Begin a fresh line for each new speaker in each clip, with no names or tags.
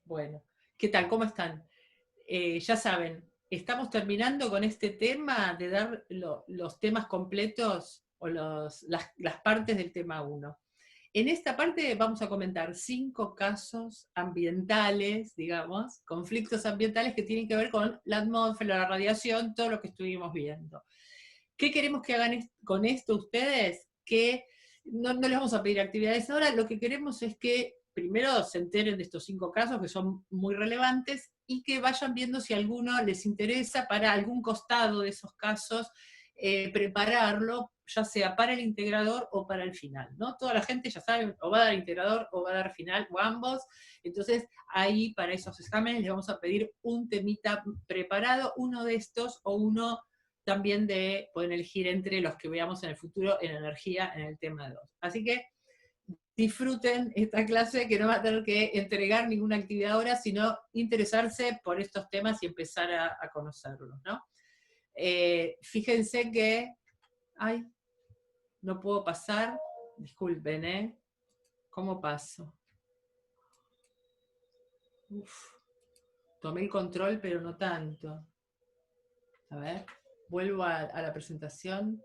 Bueno, ¿qué tal? ¿Cómo están? Ya saben, estamos terminando con este tema de dar los temas completos o las partes del tema uno. En esta parte vamos a comentar 5 casos ambientales, digamos, conflictos ambientales que tienen que ver con la atmósfera, la radiación, todo lo que estuvimos viendo. ¿Qué queremos que hagan con esto ustedes? Que no les vamos a pedir actividades ahora, lo que queremos es que primero se enteren de estos 5 casos que son muy relevantes y que vayan viendo si alguno les interesa para algún costado de esos casos, prepararlo, ya sea para el integrador o para el final, ¿no? Toda la gente ya sabe, o va a dar integrador o va a dar final, o ambos. Entonces, ahí para esos exámenes les vamos a pedir un temita preparado, uno de estos o uno también pueden elegir entre los que veamos en el futuro en energía en el tema 2. Así que disfruten esta clase, que no va a tener que entregar ninguna actividad ahora, sino interesarse por estos temas y empezar a conocerlos, ¿no? Fíjense que, ay, no puedo pasar, disculpen, ¿eh? ¿Cómo paso? Uf, tomé el control, pero no tanto. A ver, vuelvo a la presentación.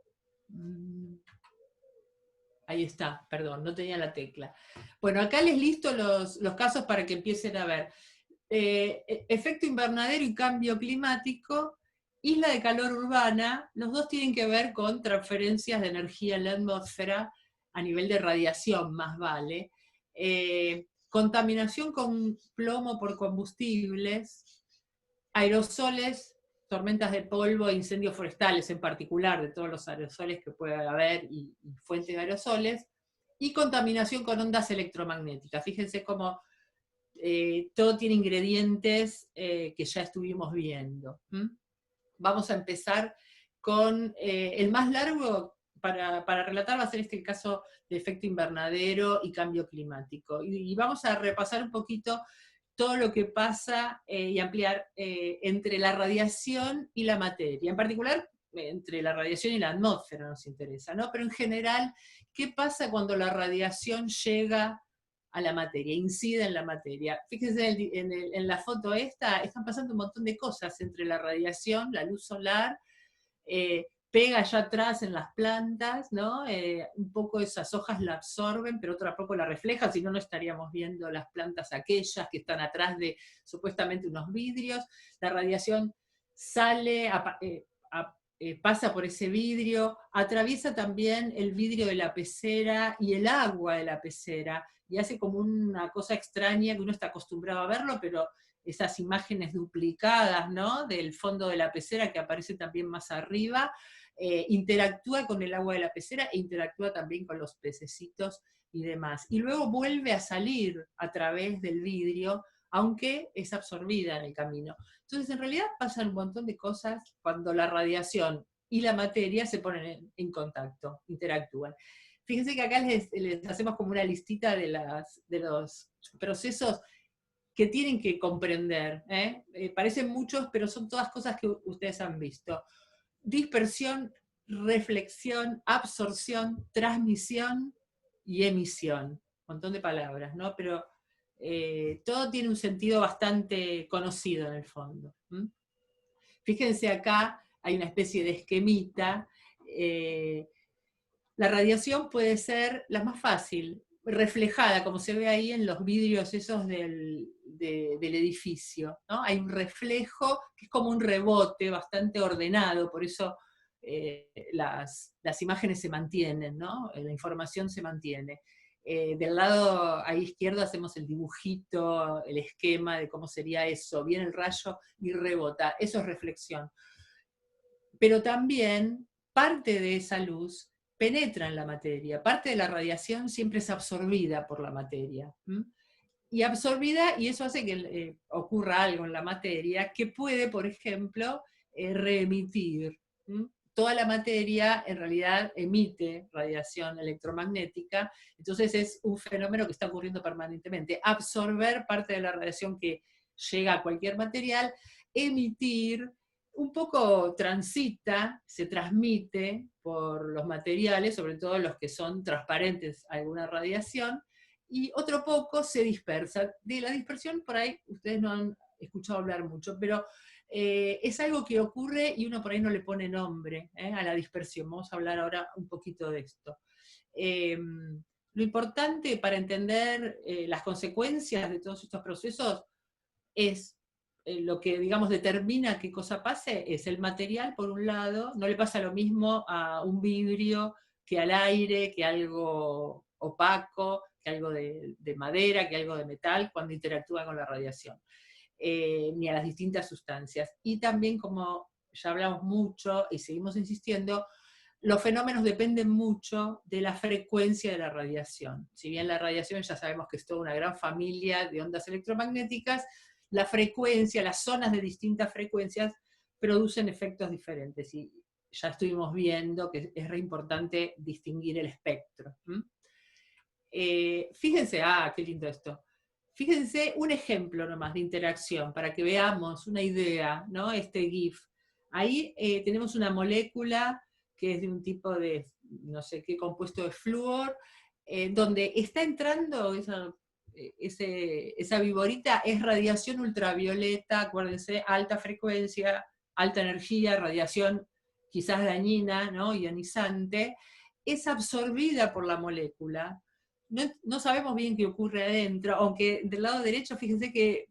Ahí está, perdón, no tenía la tecla. Bueno, acá les listo los casos para que empiecen a ver. Efecto invernadero y cambio climático, isla de calor urbana, los dos tienen que ver con transferencias de energía en la atmósfera a nivel de radiación, más vale. Contaminación con plomo por combustibles, aerosoles, tormentas de polvo e incendios forestales en particular, de todos los aerosoles que puede haber y fuentes de aerosoles, y contaminación con ondas electromagnéticas. Fíjense cómo todo tiene ingredientes que ya estuvimos viendo. Vamos a empezar con el más largo para relatar, va a ser este caso de efecto invernadero y cambio climático. Y vamos a repasar un poquito todo lo que pasa y ampliar entre la radiación y la materia. En particular, entre la radiación y la atmósfera nos interesa, ¿no? Pero en general, ¿qué pasa cuando la radiación llega a la materia, incide en la materia? Fíjense en la foto esta, están pasando un montón de cosas entre la radiación, la luz solar, pega allá atrás en las plantas, ¿no? Un poco esas hojas la absorben, pero otra poco la refleja, si no, no estaríamos viendo las plantas aquellas que están atrás de supuestamente unos vidrios. La radiación sale, pasa por ese vidrio, atraviesa también el vidrio de la pecera y el agua de la pecera, y hace como una cosa extraña que uno está acostumbrado a verlo, pero esas imágenes duplicadas, ¿no? Del fondo de la pecera que aparece también más arriba, interactúa con el agua de la pecera e interactúa también con los pececitos y demás. Y luego vuelve a salir a través del vidrio, aunque es absorbida en el camino. Entonces, en realidad pasan un montón de cosas cuando la radiación y la materia se ponen en contacto, interactúan. Fíjense que acá les hacemos como una listita de los procesos que tienen que comprender. Parecen muchos, pero son todas cosas que ustedes han visto. Dispersión, reflexión, absorción, transmisión y emisión. Un montón de palabras, ¿no? Pero todo tiene un sentido bastante conocido en el fondo. Fíjense acá, hay una especie de esquemita. La radiación puede ser la más fácil, reflejada, como se ve ahí en los vidrios esos del edificio, ¿no? Hay un reflejo que es como un rebote bastante ordenado, por eso las imágenes se mantienen, ¿no? La información se mantiene. Del lado ahí izquierdo hacemos el dibujito, el esquema de cómo sería eso, viene el rayo y rebota, eso es reflexión. Pero también parte de esa luz penetra en la materia, parte de la radiación siempre es absorbida por la materia. Y absorbida, y eso hace que ocurra algo en la materia que puede, por ejemplo, reemitir. Toda la materia en realidad emite radiación electromagnética, entonces es un fenómeno que está ocurriendo permanentemente. Absorber parte de la radiación que llega a cualquier material, emitir, un poco transita, se transmite por los materiales, sobre todo los que son transparentes a alguna radiación, y otro poco se dispersa. De la dispersión por ahí ustedes no han escuchado hablar mucho, pero es algo que ocurre y uno por ahí no le pone nombre a la dispersión. Vamos a hablar ahora un poquito de esto. Lo importante para entender las consecuencias de todos estos procesos es lo que, digamos, determina qué cosa pase, es el material, por un lado. No le pasa lo mismo a un vidrio que al aire, que algo opaco, que algo de madera, que algo de metal, cuando interactúa con la radiación, ni a las distintas sustancias. Y también, como ya hablamos mucho y seguimos insistiendo, los fenómenos dependen mucho de la frecuencia de la radiación. Si bien la radiación ya sabemos que es toda una gran familia de ondas electromagnéticas, la frecuencia, las zonas de distintas frecuencias producen efectos diferentes. Y ya estuvimos viendo que es re importante distinguir el espectro. Fíjense, qué lindo esto. Fíjense un ejemplo nomás de interacción para que veamos una idea, ¿no? Este GIF. Ahí tenemos una molécula que es de un tipo de, no sé qué compuesto de flúor, donde está entrando esa viborita, es radiación ultravioleta, acuérdense, alta frecuencia, alta energía, radiación quizás dañina, ¿no? Ionizante, es absorbida por la molécula. No sabemos bien qué ocurre adentro, aunque del lado derecho, fíjense que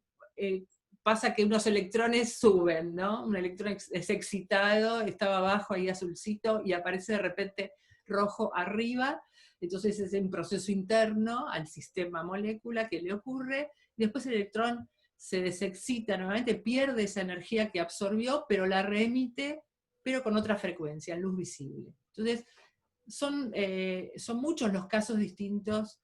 pasa que unos electrones suben, ¿no? Un electrón es excitado, estaba abajo ahí azulcito, y aparece de repente rojo arriba. Entonces es un proceso interno al sistema molécula que le ocurre, y después el electrón se desexcita nuevamente, pierde esa energía que absorbió, pero la reemite, pero con otra frecuencia, luz visible. Entonces, son muchos los casos distintos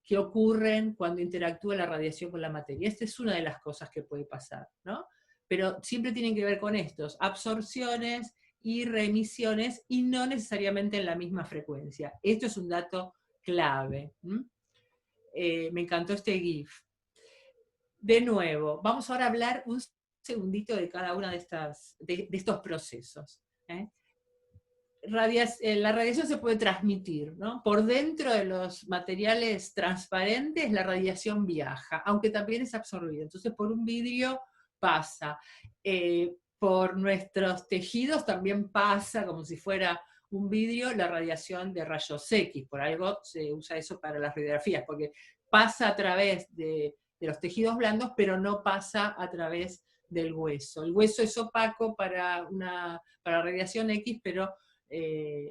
que ocurren cuando interactúa la radiación con la materia. Esta es una de las cosas que puede pasar, ¿no? Pero siempre tienen que ver con estos, absorciones y reemisiones, y no necesariamente en la misma frecuencia. Esto es un dato clave. Me encantó este GIF. De nuevo, vamos ahora a hablar un segundito de cada una de estos procesos. La radiación se puede transmitir, ¿no? Por dentro de los materiales transparentes la radiación viaja, aunque también es absorbida. Entonces por un vidrio pasa, por nuestros tejidos también pasa, como si fuera un vidrio, la radiación de rayos X. Por algo se usa eso para las radiografías, porque pasa a través de los tejidos blandos, pero no pasa a través del hueso. El hueso es opaco para radiación X, pero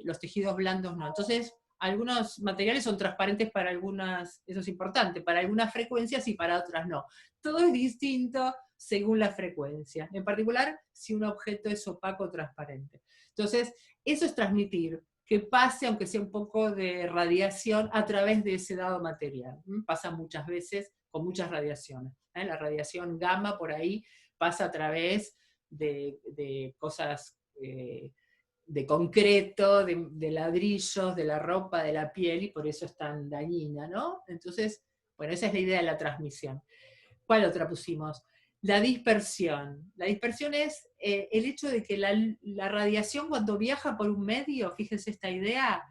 los tejidos blandos no. Entonces, algunos materiales son transparentes para algunas, eso es importante, para algunas frecuencias y para otras no. Todo es distinto según la frecuencia, en particular si un objeto es opaco o transparente. Entonces, eso es transmitir, que pase, aunque sea un poco de radiación, a través de ese dado material. Pasa muchas veces con muchas radiaciones. La radiación gamma por ahí pasa a través de cosas de concreto, de ladrillos, de la ropa, de la piel, y por eso es tan dañina, ¿no? Entonces, bueno, esa es la idea de la transmisión. ¿Cuál otra pusimos? La dispersión. La dispersión es el hecho de que la radiación, cuando viaja por un medio, fíjense esta idea,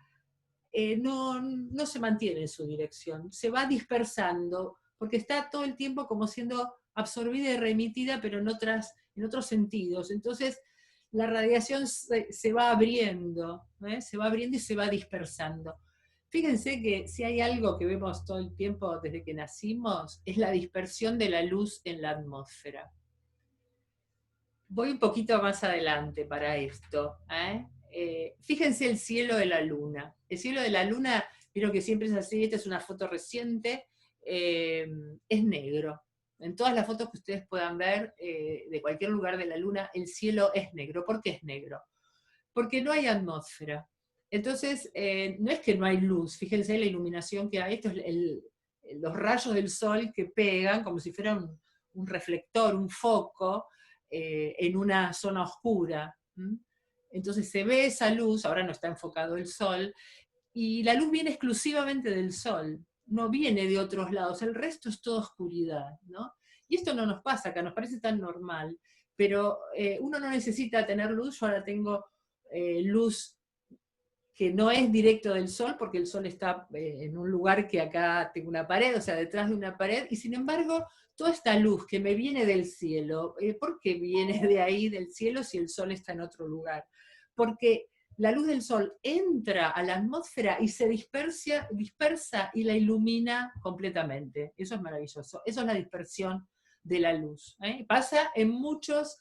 no se mantiene en su dirección, se va dispersando, porque está todo el tiempo como siendo absorbida y remitida, pero en otros sentidos. Entonces, la radiación se va abriendo, se va abriendo y se va dispersando. Fíjense que si hay algo que vemos todo el tiempo desde que nacimos, es la dispersión de la luz en la atmósfera. Voy un poquito más adelante para esto. Fíjense el cielo de la luna. El cielo de la luna, vieron que siempre es así, esta es una foto reciente, es negro. En todas las fotos que ustedes puedan ver de cualquier lugar de la luna, el cielo es negro. ¿Por qué es negro? Porque no hay atmósfera. Entonces, no es que no hay luz, fíjense la iluminación que hay, esto es los rayos del sol que pegan como si fuera un reflector, un foco, en una zona oscura. Entonces se ve esa luz, ahora no está enfocado el sol, y la luz viene exclusivamente del sol, no viene de otros lados, el resto es toda oscuridad, ¿no? Y esto no nos pasa acá, nos parece tan normal, pero uno no necesita tener luz. Yo ahora tengo luz que no es directo del Sol, porque el Sol está en un lugar que acá tengo una pared, o sea, detrás de una pared, y sin embargo, toda esta luz que me viene del cielo, ¿por qué viene de ahí, del cielo, si el Sol está en otro lugar? Porque la luz del Sol entra a la atmósfera y se dispersa y la ilumina completamente. Eso es maravilloso. Eso es la dispersión de la luz. Pasa en muchas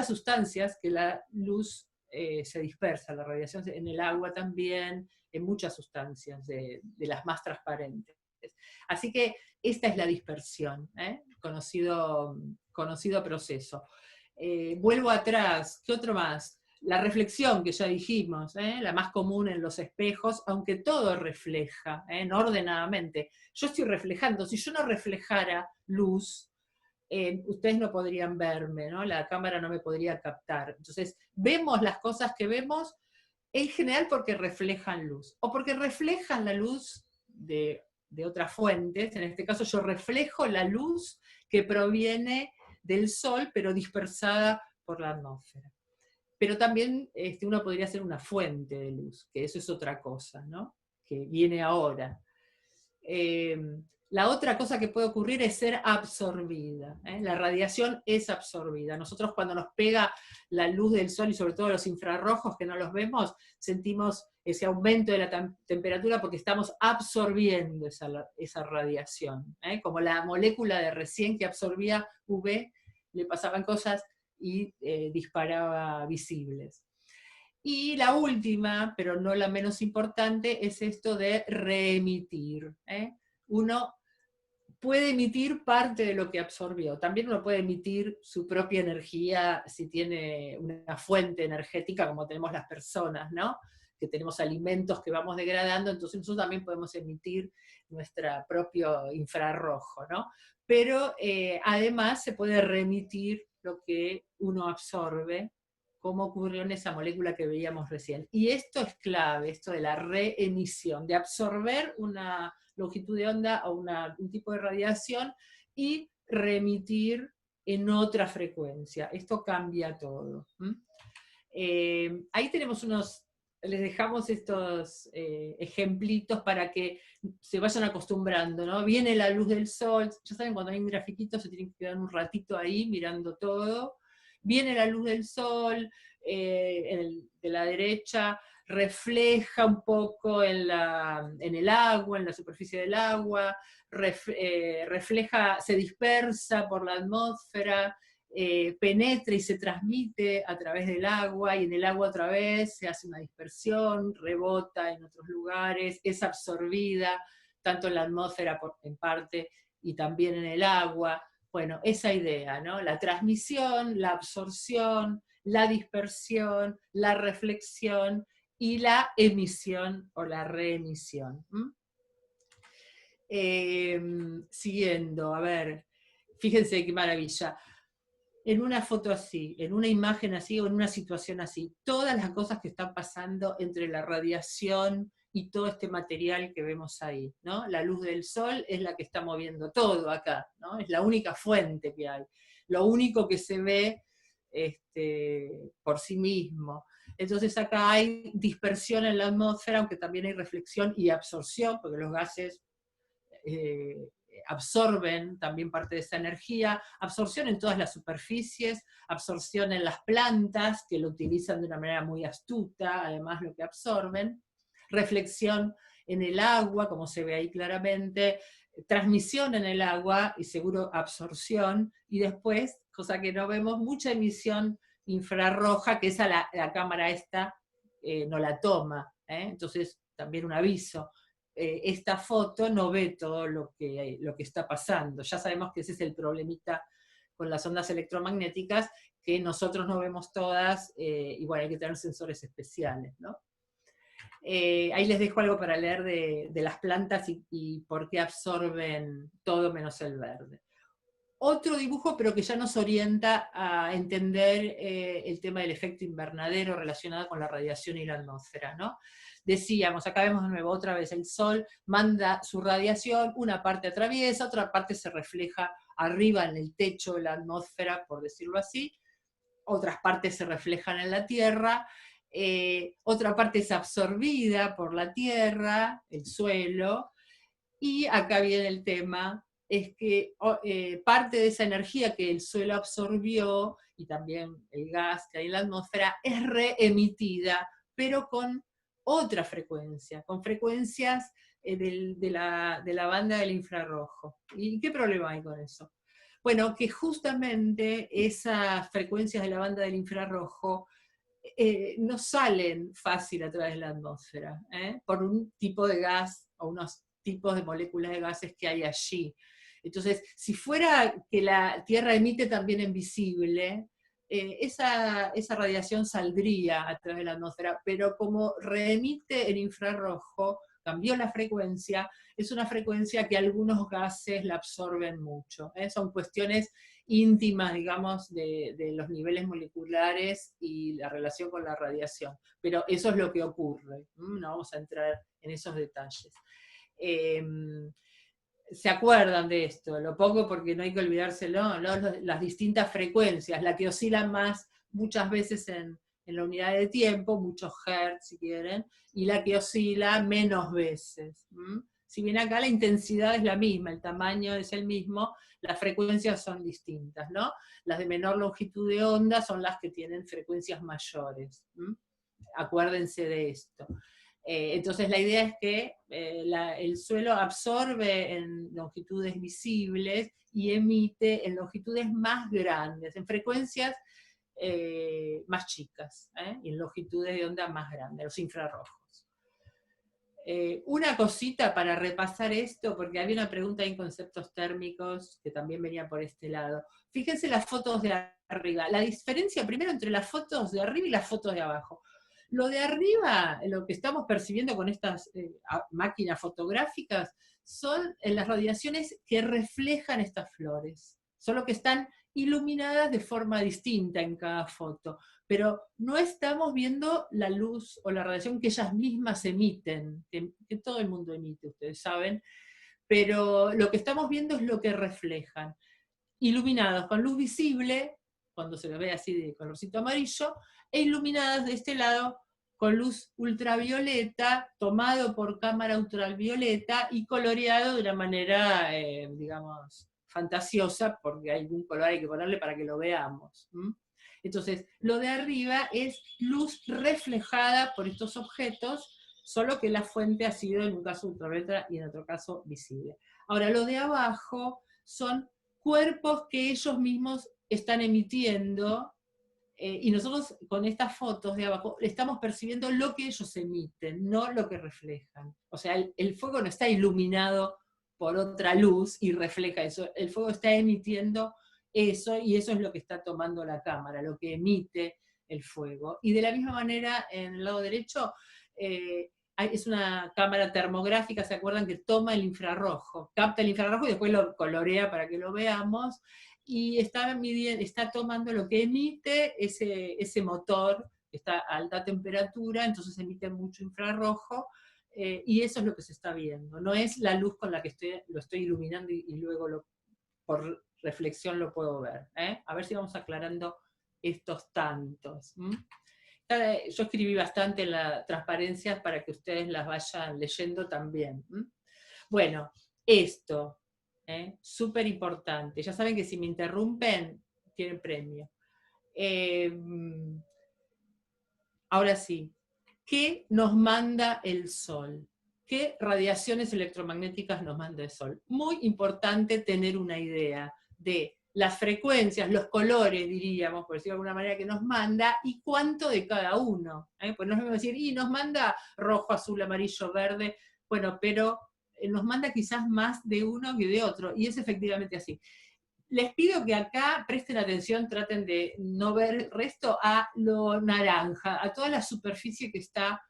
sustancias que la luz se dispersa, la radiación en el agua también, en muchas sustancias, de las más transparentes. Así que esta es la dispersión, conocido proceso. Vuelvo atrás, ¿qué otro más? La reflexión, que ya dijimos, la más común en los espejos, aunque todo refleja, no ordenadamente. Yo estoy reflejando, si yo no reflejara luz, ustedes no podrían verme, ¿no? La cámara no me podría captar. Entonces, vemos las cosas que vemos en general porque reflejan luz, o porque reflejan la luz de otras fuentes. En este caso yo reflejo la luz que proviene del Sol, pero dispersada por la atmósfera. Pero también uno podría ser una fuente de luz, que eso es otra cosa, ¿no? Que viene ahora. La otra cosa que puede ocurrir es ser absorbida. La radiación es absorbida. Nosotros cuando nos pega la luz del Sol, y sobre todo los infrarrojos que no los vemos, sentimos ese aumento de la temperatura porque estamos absorbiendo esa radiación. Como la molécula de recién que absorbía UV, le pasaban cosas y disparaba visibles. Y la última, pero no la menos importante, es esto de reemitir. Uno puede emitir parte de lo que absorbió. También uno puede emitir su propia energía si tiene una fuente energética, como tenemos las personas, ¿no? Que tenemos alimentos que vamos degradando, entonces nosotros también podemos emitir nuestro propio infrarrojo, ¿no? Pero además se puede reemitir lo que uno absorbe, como ocurrió en esa molécula que veíamos recién. Y esto es clave, esto de la reemisión, de absorber una longitud de onda o un tipo de radiación y reemitir en otra frecuencia. Esto cambia todo. Ahí tenemos les dejamos estos ejemplitos para que se vayan acostumbrando, ¿no? Viene la luz del Sol, ya saben, cuando hay un grafiquito se tienen que quedar un ratito ahí mirando todo. Viene la luz del Sol, de la derecha, refleja un poco en el agua, en la superficie del agua, refleja, se dispersa por la atmósfera, penetra y se transmite a través del agua, y en el agua otra vez se hace una dispersión, rebota en otros lugares, es absorbida, tanto en la atmósfera en parte, y también en el agua. Bueno, esa idea, ¿no? La transmisión, la absorción, la dispersión, la reflexión y la emisión o la reemisión. Siguiendo, a ver, fíjense qué maravilla. En una foto así, en una imagen así o en una situación así, todas las cosas que están pasando entre la radiación y todo este material que vemos ahí, ¿no? La luz del Sol es la que está moviendo todo acá, ¿no? Es la única fuente que hay, lo único que se ve por sí mismo. Entonces acá hay dispersión en la atmósfera, aunque también hay reflexión y absorción, porque los gases absorben también parte de esa energía, absorción en todas las superficies, absorción en las plantas, que lo utilizan de una manera muy astuta, además lo que absorben, reflexión en el agua, como se ve ahí claramente, transmisión en el agua y seguro absorción, y después, cosa que no vemos, mucha emisión infrarroja, que esa la cámara esta no la toma, entonces también un aviso. Esta foto no ve todo lo que está pasando. Ya sabemos que ese es el problemita con las ondas electromagnéticas, que nosotros no vemos todas, y bueno, hay que tener sensores especiales, ¿no? Ahí les dejo algo para leer de las plantas y por qué absorben todo menos el verde. Otro dibujo, pero que ya nos orienta a entender el tema del efecto invernadero relacionado con la radiación y la atmósfera, ¿no? Decíamos, acá vemos de nuevo otra vez, el Sol manda su radiación, una parte atraviesa, otra parte se refleja arriba en el techo de la atmósfera, por decirlo así, otras partes se reflejan en la Tierra, otra parte es absorbida por la tierra, el suelo, y acá viene el tema, es que parte de esa energía que el suelo absorbió, y también el gas que hay en la atmósfera, es reemitida, pero con otra frecuencia, con frecuencias de la banda del infrarrojo. ¿Y qué problema hay con eso? Bueno, que justamente esas frecuencias de la banda del infrarrojo no salen fácil a través de la atmósfera, por un tipo de gas o unos tipos de moléculas de gases que hay allí. Entonces, si fuera que la Tierra emite también en visible, esa radiación saldría a través de la atmósfera, pero como reemite en infrarrojo, cambió la frecuencia, es una frecuencia que algunos gases la absorben mucho. Son cuestiones íntimas, digamos, de los niveles moleculares y la relación con la radiación. Pero eso es lo que ocurre. No vamos a entrar en esos detalles. Se acuerdan de esto, lo pongo porque no hay que olvidárselo, ¿no? Las distintas frecuencias, la que oscila más muchas veces en la unidad de tiempo, muchos hertz si quieren, y la que oscila menos veces. Si bien acá la intensidad es la misma, el tamaño es el mismo, las frecuencias son distintas, ¿no? Las de menor longitud de onda son las que tienen frecuencias mayores. Acuérdense de esto. Entonces la idea es que el suelo absorbe en longitudes visibles y emite en longitudes más grandes, en frecuencias más chicas, y en longitudes de onda más grandes, los infrarrojos. Una cosita para repasar esto, porque había una pregunta en conceptos térmicos que también venía por este lado. Fíjense las fotos de arriba. La diferencia primero entre las fotos de arriba y las fotos de abajo. Lo de arriba, lo que estamos percibiendo con estas máquinas fotográficas, son las radiaciones que reflejan estas flores, solo que están iluminadas de forma distinta en cada foto, pero no estamos viendo la luz o la radiación que ellas mismas emiten, que todo el mundo emite, ustedes saben, pero lo que estamos viendo es lo que reflejan, iluminados con luz visible, cuando se lo ve así de colorcito amarillo, e iluminadas de este lado con luz ultravioleta, tomado por cámara ultravioleta y coloreado de una manera, digamos, fantasiosa, porque hay algún color hay que ponerle para que lo veamos. Entonces, lo de arriba es luz reflejada por estos objetos, solo que la fuente ha sido en un caso ultravioleta y en otro caso visible. Ahora, lo de abajo son cuerpos que ellos mismos están emitiendo, y nosotros con estas fotos de abajo estamos percibiendo lo que ellos emiten, no lo que reflejan. O sea, el fuego no está iluminado por otra luz y refleja eso, el fuego está emitiendo eso, y eso es lo que está tomando la cámara, lo que emite el fuego. Y de la misma manera, en el lado derecho, es una cámara termográfica, ¿se acuerdan? Que toma el infrarrojo, capta el infrarrojo y después lo colorea para que lo veamos, y está tomando lo que emite ese motor, que está a alta temperatura, entonces emite mucho infrarrojo, y eso es lo que se está viendo. No es la luz con la que lo estoy iluminando y luego por reflexión lo puedo ver. A ver si vamos aclarando estos tantos. Yo escribí bastante en las transparencias para que ustedes las vayan leyendo también. Bueno, esto, súper importante. Ya saben que si me interrumpen, tienen premio. Ahora sí, ¿qué nos manda el Sol? ¿Qué radiaciones electromagnéticas nos manda el Sol? Muy importante tener una idea de las frecuencias, los colores, diríamos, por decirlo de alguna manera, que nos manda, y cuánto de cada uno. Pues no es mismo decir, y nos manda rojo, azul, amarillo, verde, bueno, pero nos manda quizás más de uno que de otro, y es efectivamente así. Les pido que acá presten atención, traten de no ver el resto, a lo naranja, a toda la superficie que está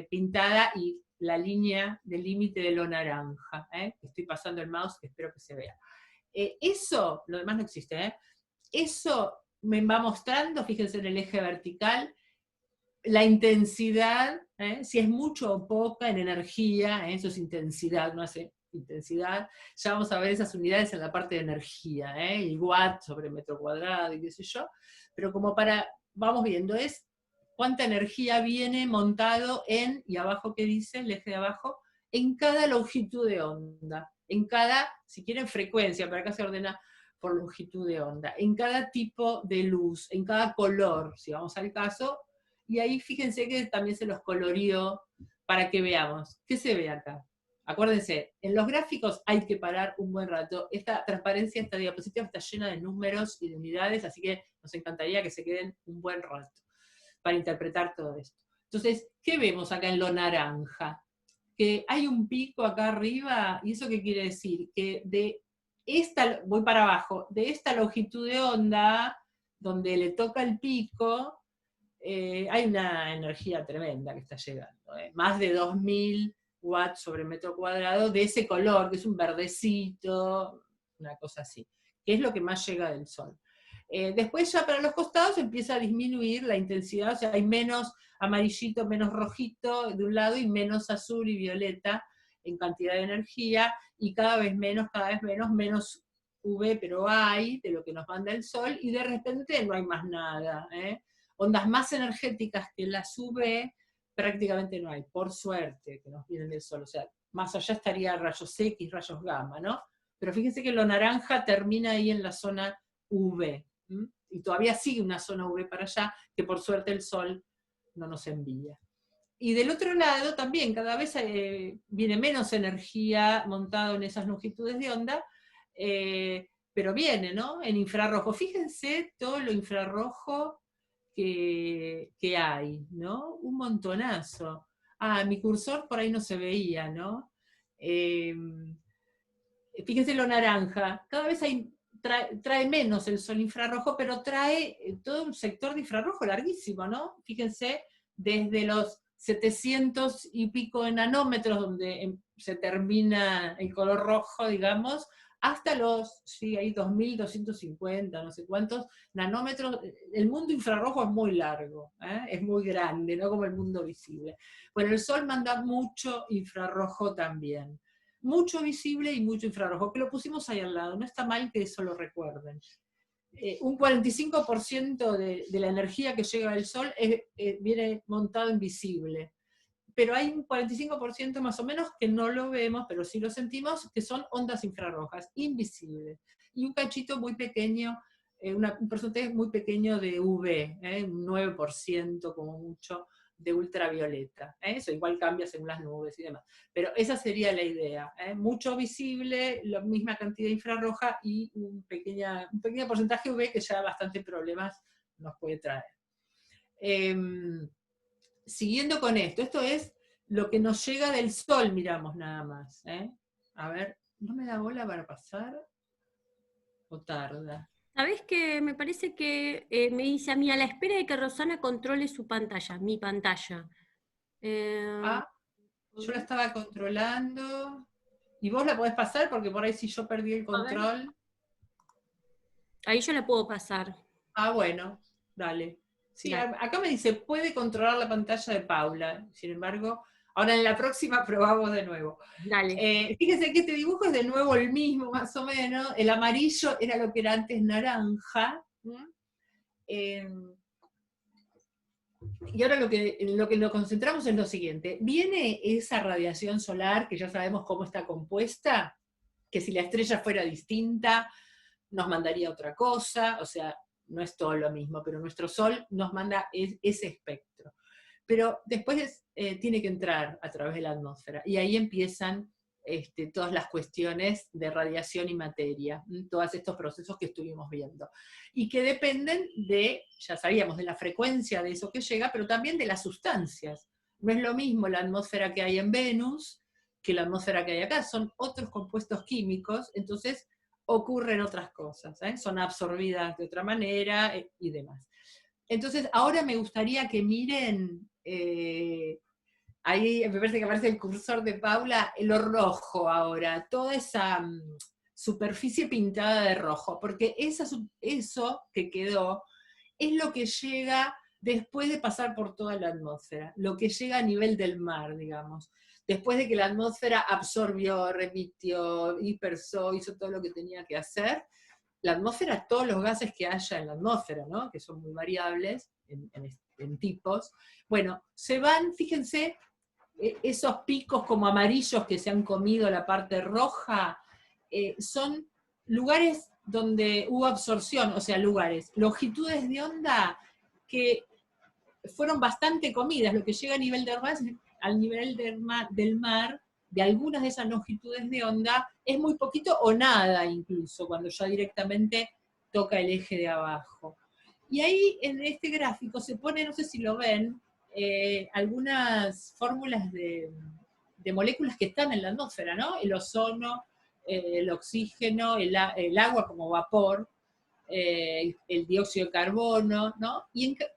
pintada y la línea del límite de lo naranja. Estoy pasando el mouse, espero que se vea. Eso, lo demás no existe, eso me va mostrando, fíjense en el eje vertical, la intensidad, si es mucho o poca en energía, eso es intensidad, no hace intensidad, ya vamos a ver esas unidades en la parte de energía, el watt sobre metro cuadrado y qué sé yo, pero como vamos viendo, es cuánta energía viene montado en, y abajo qué dice, el eje de abajo, en cada longitud de onda, en cada, si quieren, frecuencia, pero acá se ordena por longitud de onda, en cada tipo de luz, en cada color, si vamos al caso, y ahí fíjense que también se los colorió para que veamos. ¿Qué se ve acá? Acuérdense, en los gráficos hay que parar un buen rato. Esta transparencia, esta diapositiva está llena de números y de unidades, así que nos encantaría que se queden un buen rato para interpretar todo esto. Entonces, ¿qué vemos acá en lo naranja? Que hay un pico acá arriba, ¿y eso qué quiere decir? Que de esta, voy para abajo, de esta longitud de onda, donde le toca el pico, hay una energía tremenda que está llegando, más de 2000 watts sobre metro cuadrado de ese color, que es un verdecito, una cosa así, que es lo que más llega del Sol. Después ya para los costados empieza a disminuir la intensidad, o sea, hay menos amarillito, menos rojito de un lado y menos azul y violeta en cantidad de energía, y cada vez menos, menos UV, pero hay de lo que nos manda el Sol, y de repente no hay más nada, ondas más energéticas que las UV prácticamente no hay, por suerte, que nos vienen del Sol. O sea, más allá estaría rayos X, rayos gamma, ¿no? Pero fíjense que lo naranja termina ahí en la zona UV. Y todavía sigue una zona UV para allá, que por suerte el Sol no nos envía. Y del otro lado también, cada vez viene menos energía montada en esas longitudes de onda, pero viene, ¿no? En infrarrojo. Fíjense todo lo infrarrojo que hay, ¿no? Un montonazo. Ah, mi cursor por ahí no se veía, ¿no? Fíjense lo naranja. Cada vez trae menos el sol infrarrojo, pero trae todo un sector de infrarrojo larguísimo, ¿no? Fíjense, desde los 700 y pico de nanómetros, donde se termina el color rojo, digamos, hasta los, sí, hay 2250, no sé cuántos nanómetros. El mundo infrarrojo es muy largo, es muy grande, no como el mundo visible. Bueno, el Sol manda mucho infrarrojo también. Mucho visible y mucho infrarrojo, que lo pusimos ahí al lado, no está mal que eso lo recuerden. Un 45% de la energía que llega del Sol viene montado en visible, pero hay un 45% más o menos que no lo vemos, pero sí lo sentimos, que son ondas infrarrojas, invisibles, y un cachito muy pequeño, un porcentaje muy pequeño de UV, un 9% como mucho, de ultravioleta. Eso igual cambia según las nubes y demás. Pero esa sería la idea. Mucho visible, la misma cantidad infrarroja y un pequeño porcentaje UV que ya bastante problemas nos puede traer. Siguiendo con esto es lo que nos llega del Sol, miramos nada más. A ver, ¿no me da bola para pasar? ¿O tarda?
¿Sabés qué? Me parece que me dice a mí, a la espera de que Rosana controle su pantalla, mi pantalla.
Ah, yo la estaba controlando. ¿Y vos la podés pasar? Porque por ahí si yo perdí el
A ver,
control.
ahí yo la puedo pasar.
Ah, bueno, dale. Sí,
Dale.
acá me dice, puede controlar la pantalla de Paula. Sin embargo, ahora en la próxima probamos de nuevo.
Dale.
Fíjense que este dibujo es de nuevo el mismo, más o menos. El amarillo era lo que era antes naranja. Eh, y ahora lo que nos concentramos es lo siguiente. Viene esa radiación solar, que ya sabemos cómo está compuesta, que si la estrella fuera distinta, nos mandaría otra cosa, o sea, no es todo lo mismo, pero nuestro Sol nos manda ese espectro. Pero después tiene que entrar a través de la atmósfera, y ahí empiezan todas las cuestiones de radiación y materia, todos estos procesos que estuvimos viendo, y que dependen de, ya sabíamos, de la frecuencia de eso que llega, pero también de las sustancias. No es lo mismo la atmósfera que hay en Venus que la atmósfera que hay acá, son otros compuestos químicos, entonces ocurren otras cosas, son absorbidas de otra manera y demás. Entonces, ahora me gustaría que miren, ahí me parece que aparece el cursor de Paula, lo rojo ahora, toda esa superficie pintada de rojo, porque eso que quedó es lo que llega después de pasar por toda la atmósfera, lo que llega a nivel del mar, digamos. Después de que la atmósfera absorbió, remitió, dispersó, hizo todo lo que tenía que hacer, la atmósfera, todos los gases que haya en la atmósfera, ¿no? Que son muy variables, en tipos. Bueno, se van, fíjense, esos picos como amarillos que se han comido la parte roja, son lugares donde hubo absorción, o sea, longitudes de onda que fueron bastante comidas, lo que llega a nivel al nivel del mar, de algunas de esas longitudes de onda, es muy poquito o nada incluso, cuando ya directamente toca el eje de abajo. Y ahí en este gráfico se pone, no sé si lo ven, algunas fórmulas de moléculas que están en la atmósfera, ¿no? El ozono, el oxígeno, el agua como vapor, el dióxido de carbono, ¿no?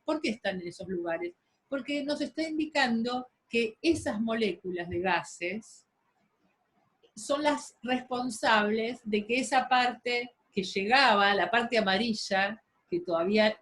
¿Por qué están en esos lugares? Porque nos está indicando que esas moléculas de gases son las responsables de que esa parte que llegaba, la parte amarilla, que todavía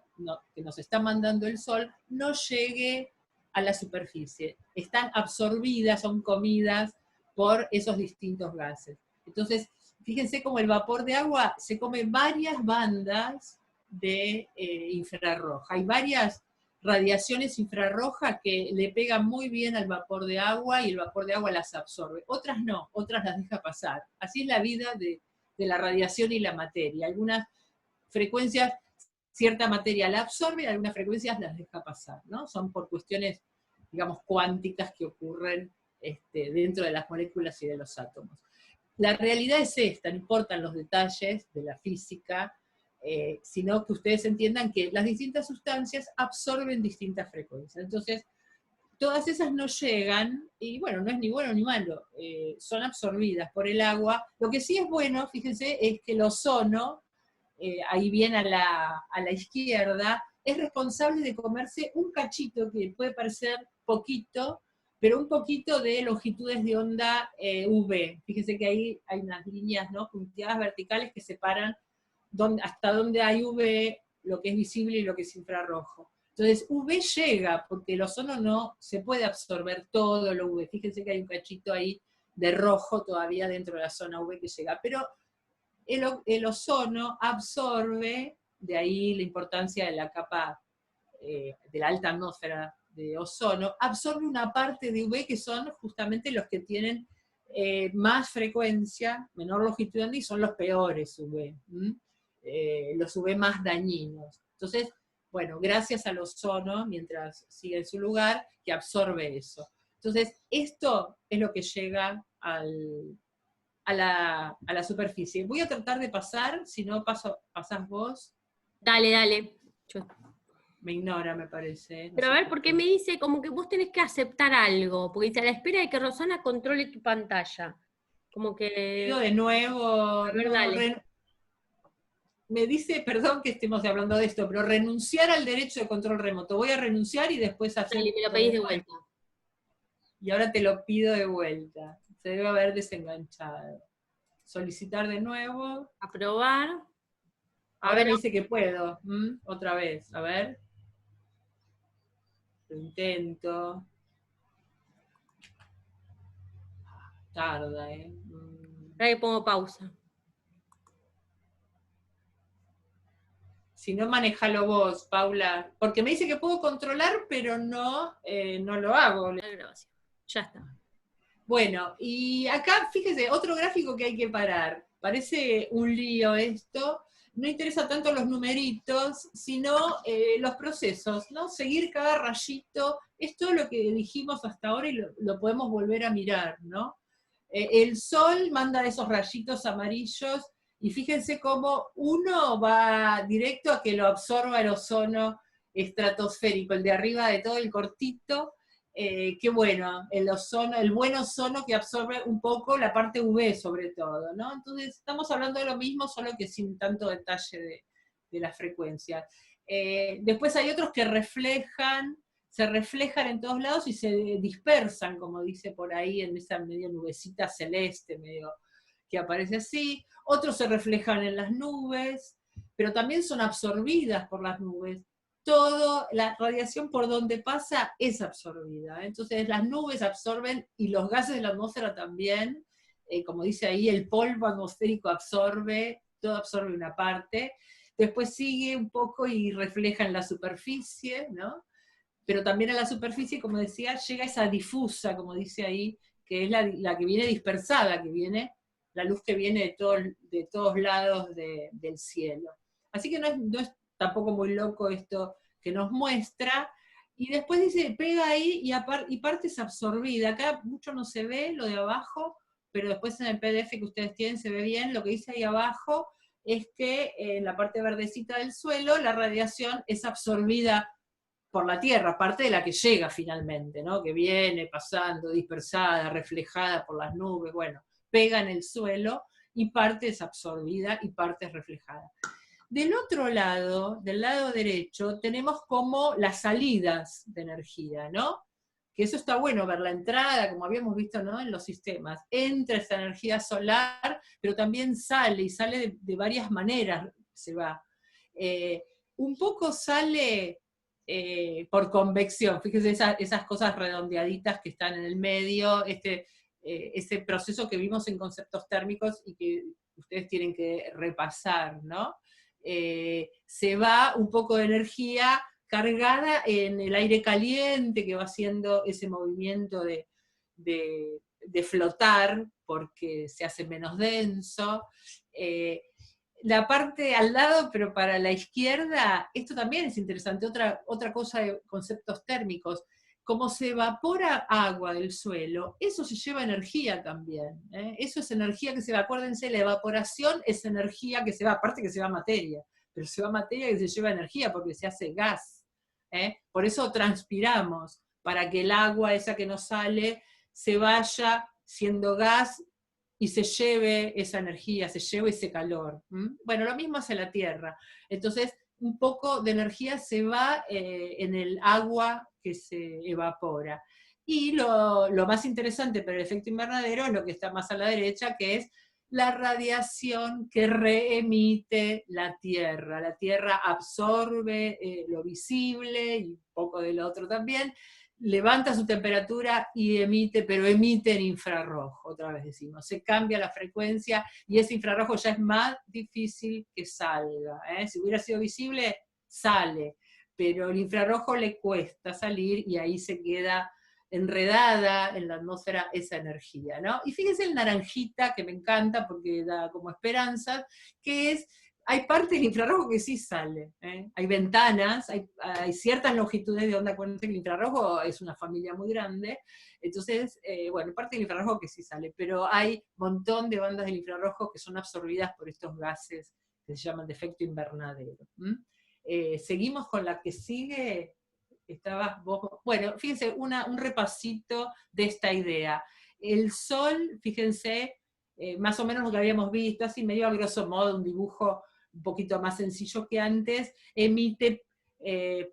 que nos está mandando el sol, no llegue a la superficie. Están absorbidas, son comidas por esos distintos gases. Entonces, fíjense cómo el vapor de agua se come varias bandas de infrarroja. Hay varias radiaciones infrarrojas que le pegan muy bien al vapor de agua y el vapor de agua las absorbe. Otras no, otras las deja pasar. Así es la vida de la radiación y la materia. Algunas frecuencias, cierta materia la absorbe y algunas frecuencias las deja pasar, ¿no? Son por cuestiones, digamos, cuánticas que ocurren dentro de las moléculas y de los átomos. La realidad es esta, no importan los detalles de la física, sino que ustedes entiendan que las distintas sustancias absorben distintas frecuencias. Entonces, todas esas no llegan, y bueno, no es ni bueno ni malo, son absorbidas por el agua. Lo que sí es bueno, fíjense, es que el ozono, ahí bien a la izquierda, es responsable de comerse un cachito que puede parecer poquito, pero un poquito de longitudes de onda UV. Fíjense que ahí hay unas líneas, ¿no?, punteadas verticales que separan hasta donde hay UV, lo que es visible y lo que es infrarrojo. Entonces, UV llega, porque el ozono no se puede absorber todo lo UV. Fíjense que hay un cachito ahí de rojo todavía dentro de la zona UV que llega. Pero el ozono absorbe, de ahí la importancia de la capa de la alta atmósfera de ozono, absorbe una parte de UV que son justamente los que tienen más frecuencia, menor longitud de onda, y son los peores UV, los UV más dañinos. Entonces, bueno, gracias al ozono, mientras sigue en su lugar, que absorbe eso. Entonces, esto es lo que llega a la superficie. Voy a tratar de pasar, si no pasás vos.
Dale, dale.
Me ignora, me parece. No
Pero a
sé
ver, ¿por qué me dice como que vos tenés que aceptar algo? Porque dice, a la espera de que Rosana controle tu pantalla. Como que...
Pido de nuevo,
A ver, dale.
Me dice, perdón que estemos hablando de esto, pero renunciar al derecho de control remoto. Voy a renunciar y después hacer...
Dale, me lo pedís de vuelta.
Y ahora te lo pido de vuelta. Se debe haber desenganchado. Solicitar de nuevo.
Aprobar.
Ahora me dice que puedo. Otra vez, a ver. Lo intento. Tarda,
Ahora que pongo pausa.
Si no, manejalo vos, Paula. Porque me dice que puedo controlar, pero no lo hago.
La grabación. Ya está.
Bueno, y acá, fíjese, otro gráfico que hay que parar. Parece un lío esto. No interesa tanto los numeritos, sino los procesos, ¿no? Seguir cada rayito. Es todo lo que dijimos hasta ahora y lo podemos volver a mirar, ¿no? El sol manda esos rayitos amarillos y fíjense cómo uno va directo a que lo absorba el ozono estratosférico, el de arriba de todo, el cortito. Qué bueno, el buen ozono que absorbe un poco la parte UV sobre todo, ¿no? Entonces estamos hablando de lo mismo, solo que sin tanto detalle de la frecuencia. Después hay otros que se reflejan en todos lados y se dispersan, como dice por ahí, en esa medio nubecita celeste, medio que aparece así. Otros se reflejan en las nubes, pero también son absorbidas por las nubes. Toda la radiación por donde pasa es absorbida. Entonces las nubes absorben y los gases de la atmósfera también, como dice ahí, el polvo atmosférico absorbe, todo absorbe una parte. después sigue un poco y refleja en la superficie, ¿no? Pero también a la superficie, como decía, llega esa difusa, como dice ahí, que es la que viene dispersada, que viene, la luz que viene de todos lados del cielo. Así que no es tampoco muy loco esto que nos muestra. Y después dice, pega ahí y parte es absorbida. Acá mucho no se ve lo de abajo, pero después en el PDF que ustedes tienen se ve bien. Lo que dice ahí abajo es que en la parte verdecita del suelo la radiación es absorbida por la Tierra, parte de la que llega finalmente, ¿no? Que viene pasando, dispersada, reflejada por las nubes, bueno, pega en el suelo y parte es absorbida y parte es reflejada. Del otro lado, del lado derecho, tenemos como las salidas de energía, ¿no? Que eso está bueno, ver la entrada, como habíamos visto, ¿no? En los sistemas. Entra esa energía solar, pero también sale, y sale de varias maneras, se va. Un poco sale por convección, fíjense esas cosas redondeaditas que están en el medio, ese proceso que vimos en conceptos térmicos y que ustedes tienen que repasar, ¿no? Se va un poco de energía cargada en el aire caliente que va haciendo ese movimiento de flotar porque se hace menos denso. La parte al lado, pero para la izquierda, esto también es interesante, otra cosa de conceptos térmicos. Como se evapora agua del suelo, eso se lleva energía también. Eso es energía que se va. Acuérdense, la evaporación es energía que se va, aparte que se va materia, pero se va materia que se lleva energía porque se hace gas. Por eso transpiramos, para que el agua esa que nos sale se vaya siendo gas y se lleve esa energía, se lleve ese calor. Bueno, lo mismo hace la Tierra. Entonces, un poco de energía se va en el agua que se evapora. Y lo más interesante para el efecto invernadero es lo que está más a la derecha, que es la radiación que reemite la Tierra. La Tierra absorbe lo visible y un poco del otro también, levanta su temperatura y emite, pero emite en infrarrojo, otra vez decimos, se cambia la frecuencia y ese infrarrojo ya es más difícil que salga. Si hubiera sido visible, sale, pero el infrarrojo le cuesta salir y ahí se queda enredada en la atmósfera esa energía, ¿no? Y fíjense el naranjita, que me encanta porque da como esperanza, que es, hay parte del infrarrojo que sí sale, hay ventanas, hay ciertas longitudes de onda. Acuérdense que el infrarrojo es una familia muy grande, entonces, bueno, parte del infrarrojo que sí sale, pero hay un montón de bandas del infrarrojo que son absorbidas por estos gases que se llaman de efecto invernadero. Seguimos con la que sigue. Estabas vos, bueno, fíjense, un repasito de esta idea. El Sol, fíjense, más o menos lo que habíamos visto, así medio a grosso modo, un dibujo un poquito más sencillo que antes, emite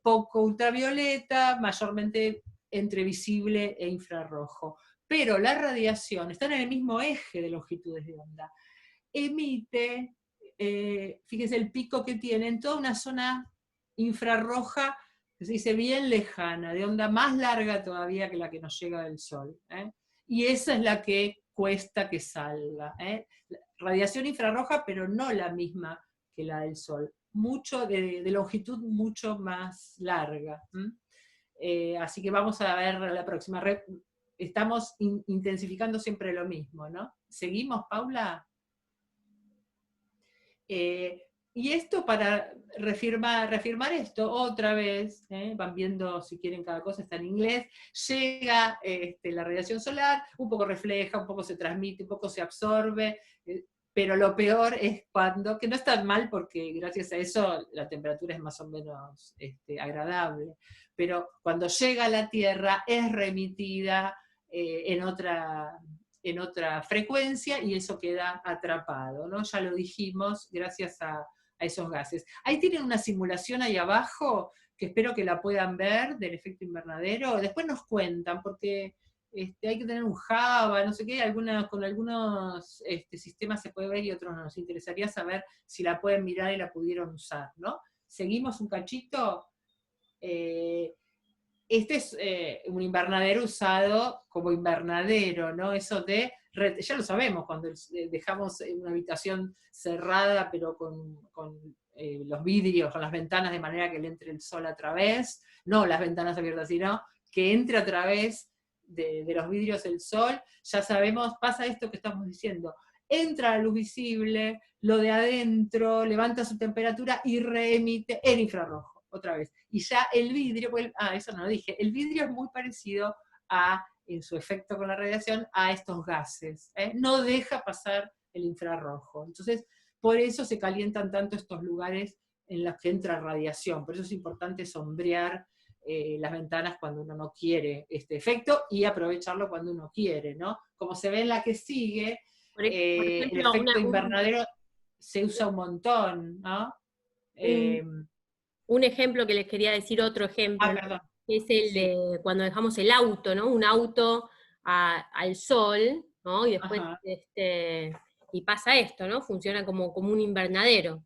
poco ultravioleta, mayormente entre visible e infrarrojo. Pero la radiación, están en el mismo eje de longitudes de onda, emite, fíjense el pico que tiene en toda una zona infrarroja, que se dice bien lejana, de onda más larga todavía que la que nos llega del Sol. Y esa es la que cuesta que salga. Radiación infrarroja, pero no la misma que la del Sol. Mucho de longitud mucho más larga. Así que vamos a ver la próxima. Estamos intensificando siempre lo mismo, ¿no? ¿Seguimos, Paula? Y esto para reafirmar esto otra vez, van viendo si quieren cada cosa, está en inglés, llega la radiación solar, un poco refleja, un poco se transmite, un poco se absorbe, pero lo peor es cuando, que no es tan mal porque gracias a eso la temperatura es más o menos agradable, pero cuando llega a la Tierra es remitida en otra frecuencia y eso queda atrapado, ¿no? Ya lo dijimos, gracias a esos gases. Ahí tienen una simulación ahí abajo, que espero que la puedan ver, del efecto invernadero. Después nos cuentan, porque hay que tener un Java, no sé qué, con algunos sistemas se puede ver y otros no. Nos interesaría saber si la pueden mirar y la pudieron usar, ¿no? Seguimos un cachito. Este es un invernadero usado como invernadero, ¿no? Eso de ya lo sabemos, cuando dejamos una habitación cerrada, pero con los vidrios, con las ventanas de manera que le entre el sol a través, no las ventanas abiertas, sino que entre a través de los vidrios el sol, ya sabemos, pasa esto que estamos diciendo, entra la luz visible, lo de adentro levanta su temperatura y reemite el infrarrojo, otra vez. Y ya el vidrio, eso no lo dije, el vidrio es muy parecido en su efecto con la radiación, a estos gases. No deja pasar el infrarrojo. Entonces, por eso se calientan tanto estos lugares en los que entra radiación. Por eso es importante sombrear las ventanas cuando uno no quiere este efecto y aprovecharlo cuando uno quiere, ¿no? Como se ve en la que sigue,
Por
el
ejemplo,
efecto invernadero se usa un montón, ¿no?
un, un ejemplo que les quería decir, otro ejemplo, ¿no?
Perdón.
Que es el
Sí.
de cuando dejamos el auto, ¿no? Un auto al sol, ¿no? Y después, y pasa esto, ¿no? Funciona como un invernadero.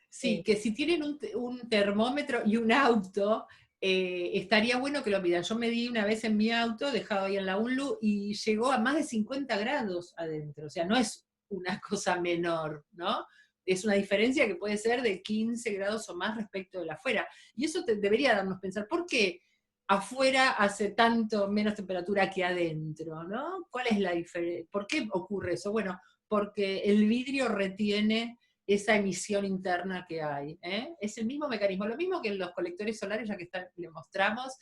Sí, que si tienen un termómetro y un auto, estaría bueno que lo midan. Yo medí una vez en mi auto, dejado ahí en la UNLU, y llegó a más de 50 grados adentro. O sea, no es una cosa menor, ¿no? Es una diferencia que puede ser de 15 grados o más respecto de la afuera. Y eso debería darnos a pensar, ¿por qué afuera hace tanto menos temperatura que adentro, ¿no? ¿Cuál es la diferencia? ¿Por qué ocurre eso? Bueno, porque el vidrio retiene esa emisión interna que hay. Es el mismo mecanismo, lo mismo que en los colectores solares, ya que le mostramos,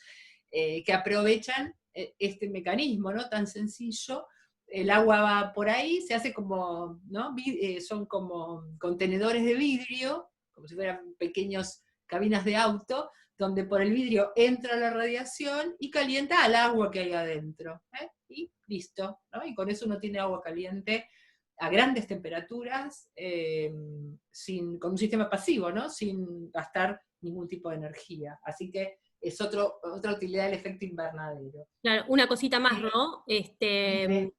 que aprovechan este mecanismo, ¿no? Tan sencillo. El agua va por ahí, se hace como, ¿no? Son como contenedores de vidrio, como si fueran pequeños cabinas de auto, donde por el vidrio entra la radiación y calienta al agua que hay adentro. Y listo, ¿no? Y con eso uno tiene agua caliente a grandes temperaturas, con un sistema pasivo, ¿no? Sin gastar ningún tipo de energía. Así que es otra utilidad del efecto invernadero.
Claro, una cosita más, ¿no?
Dime.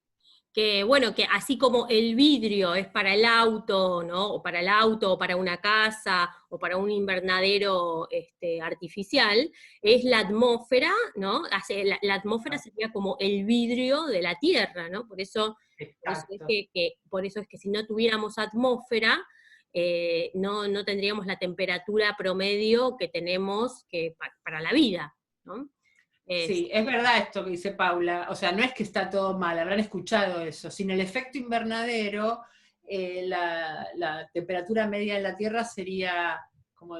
Que bueno, que así como el vidrio es para el auto, ¿no? O para el auto, o para una casa, o para un invernadero artificial, es la atmósfera, ¿no? La atmósfera sería como el vidrio de la Tierra, ¿no?
Exacto.
Por eso es que si no tuviéramos atmósfera, no tendríamos la temperatura promedio que tenemos para la vida, ¿no?
Sí, es verdad esto que dice Paula, o sea, no es que está todo mal, habrán escuchado eso. Sin el efecto invernadero, la temperatura media en la Tierra sería, como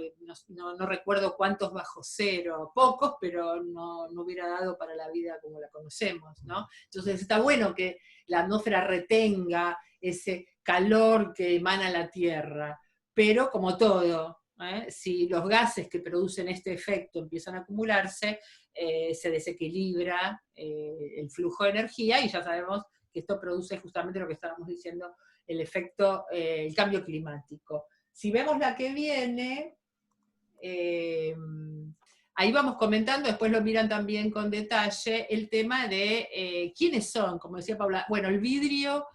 no recuerdo cuántos bajo cero, pocos, pero no hubiera dado para la vida como la conocemos, ¿no? Entonces está bueno que la atmósfera retenga ese calor que emana la Tierra, pero como todo, si los gases que producen este efecto empiezan a acumularse, se desequilibra el flujo de energía y ya sabemos que esto produce justamente lo que estábamos diciendo, el efecto, el cambio climático. Si vemos la que viene, ahí vamos comentando, después lo miran también con detalle, el tema de quiénes son, como decía Paula, bueno, el vidrio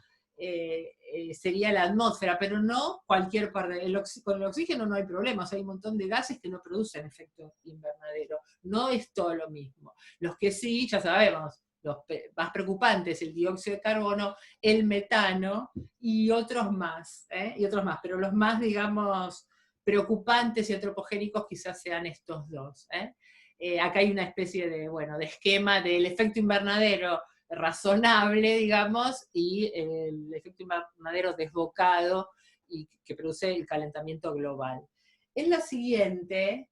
sería la atmósfera, pero no cualquier parte. Con el oxígeno no hay problemas, hay un montón de gases que no producen efecto invernadero. No es todo lo mismo. Los que sí, ya sabemos, los más preocupantes, el dióxido de carbono, el metano y otros más, pero los más, digamos, preocupantes y antropogénicos quizás sean estos dos. Acá hay una especie de esquema del efecto invernadero razonable, digamos, y el efecto invernadero desbocado y que produce el calentamiento global. En la siguiente,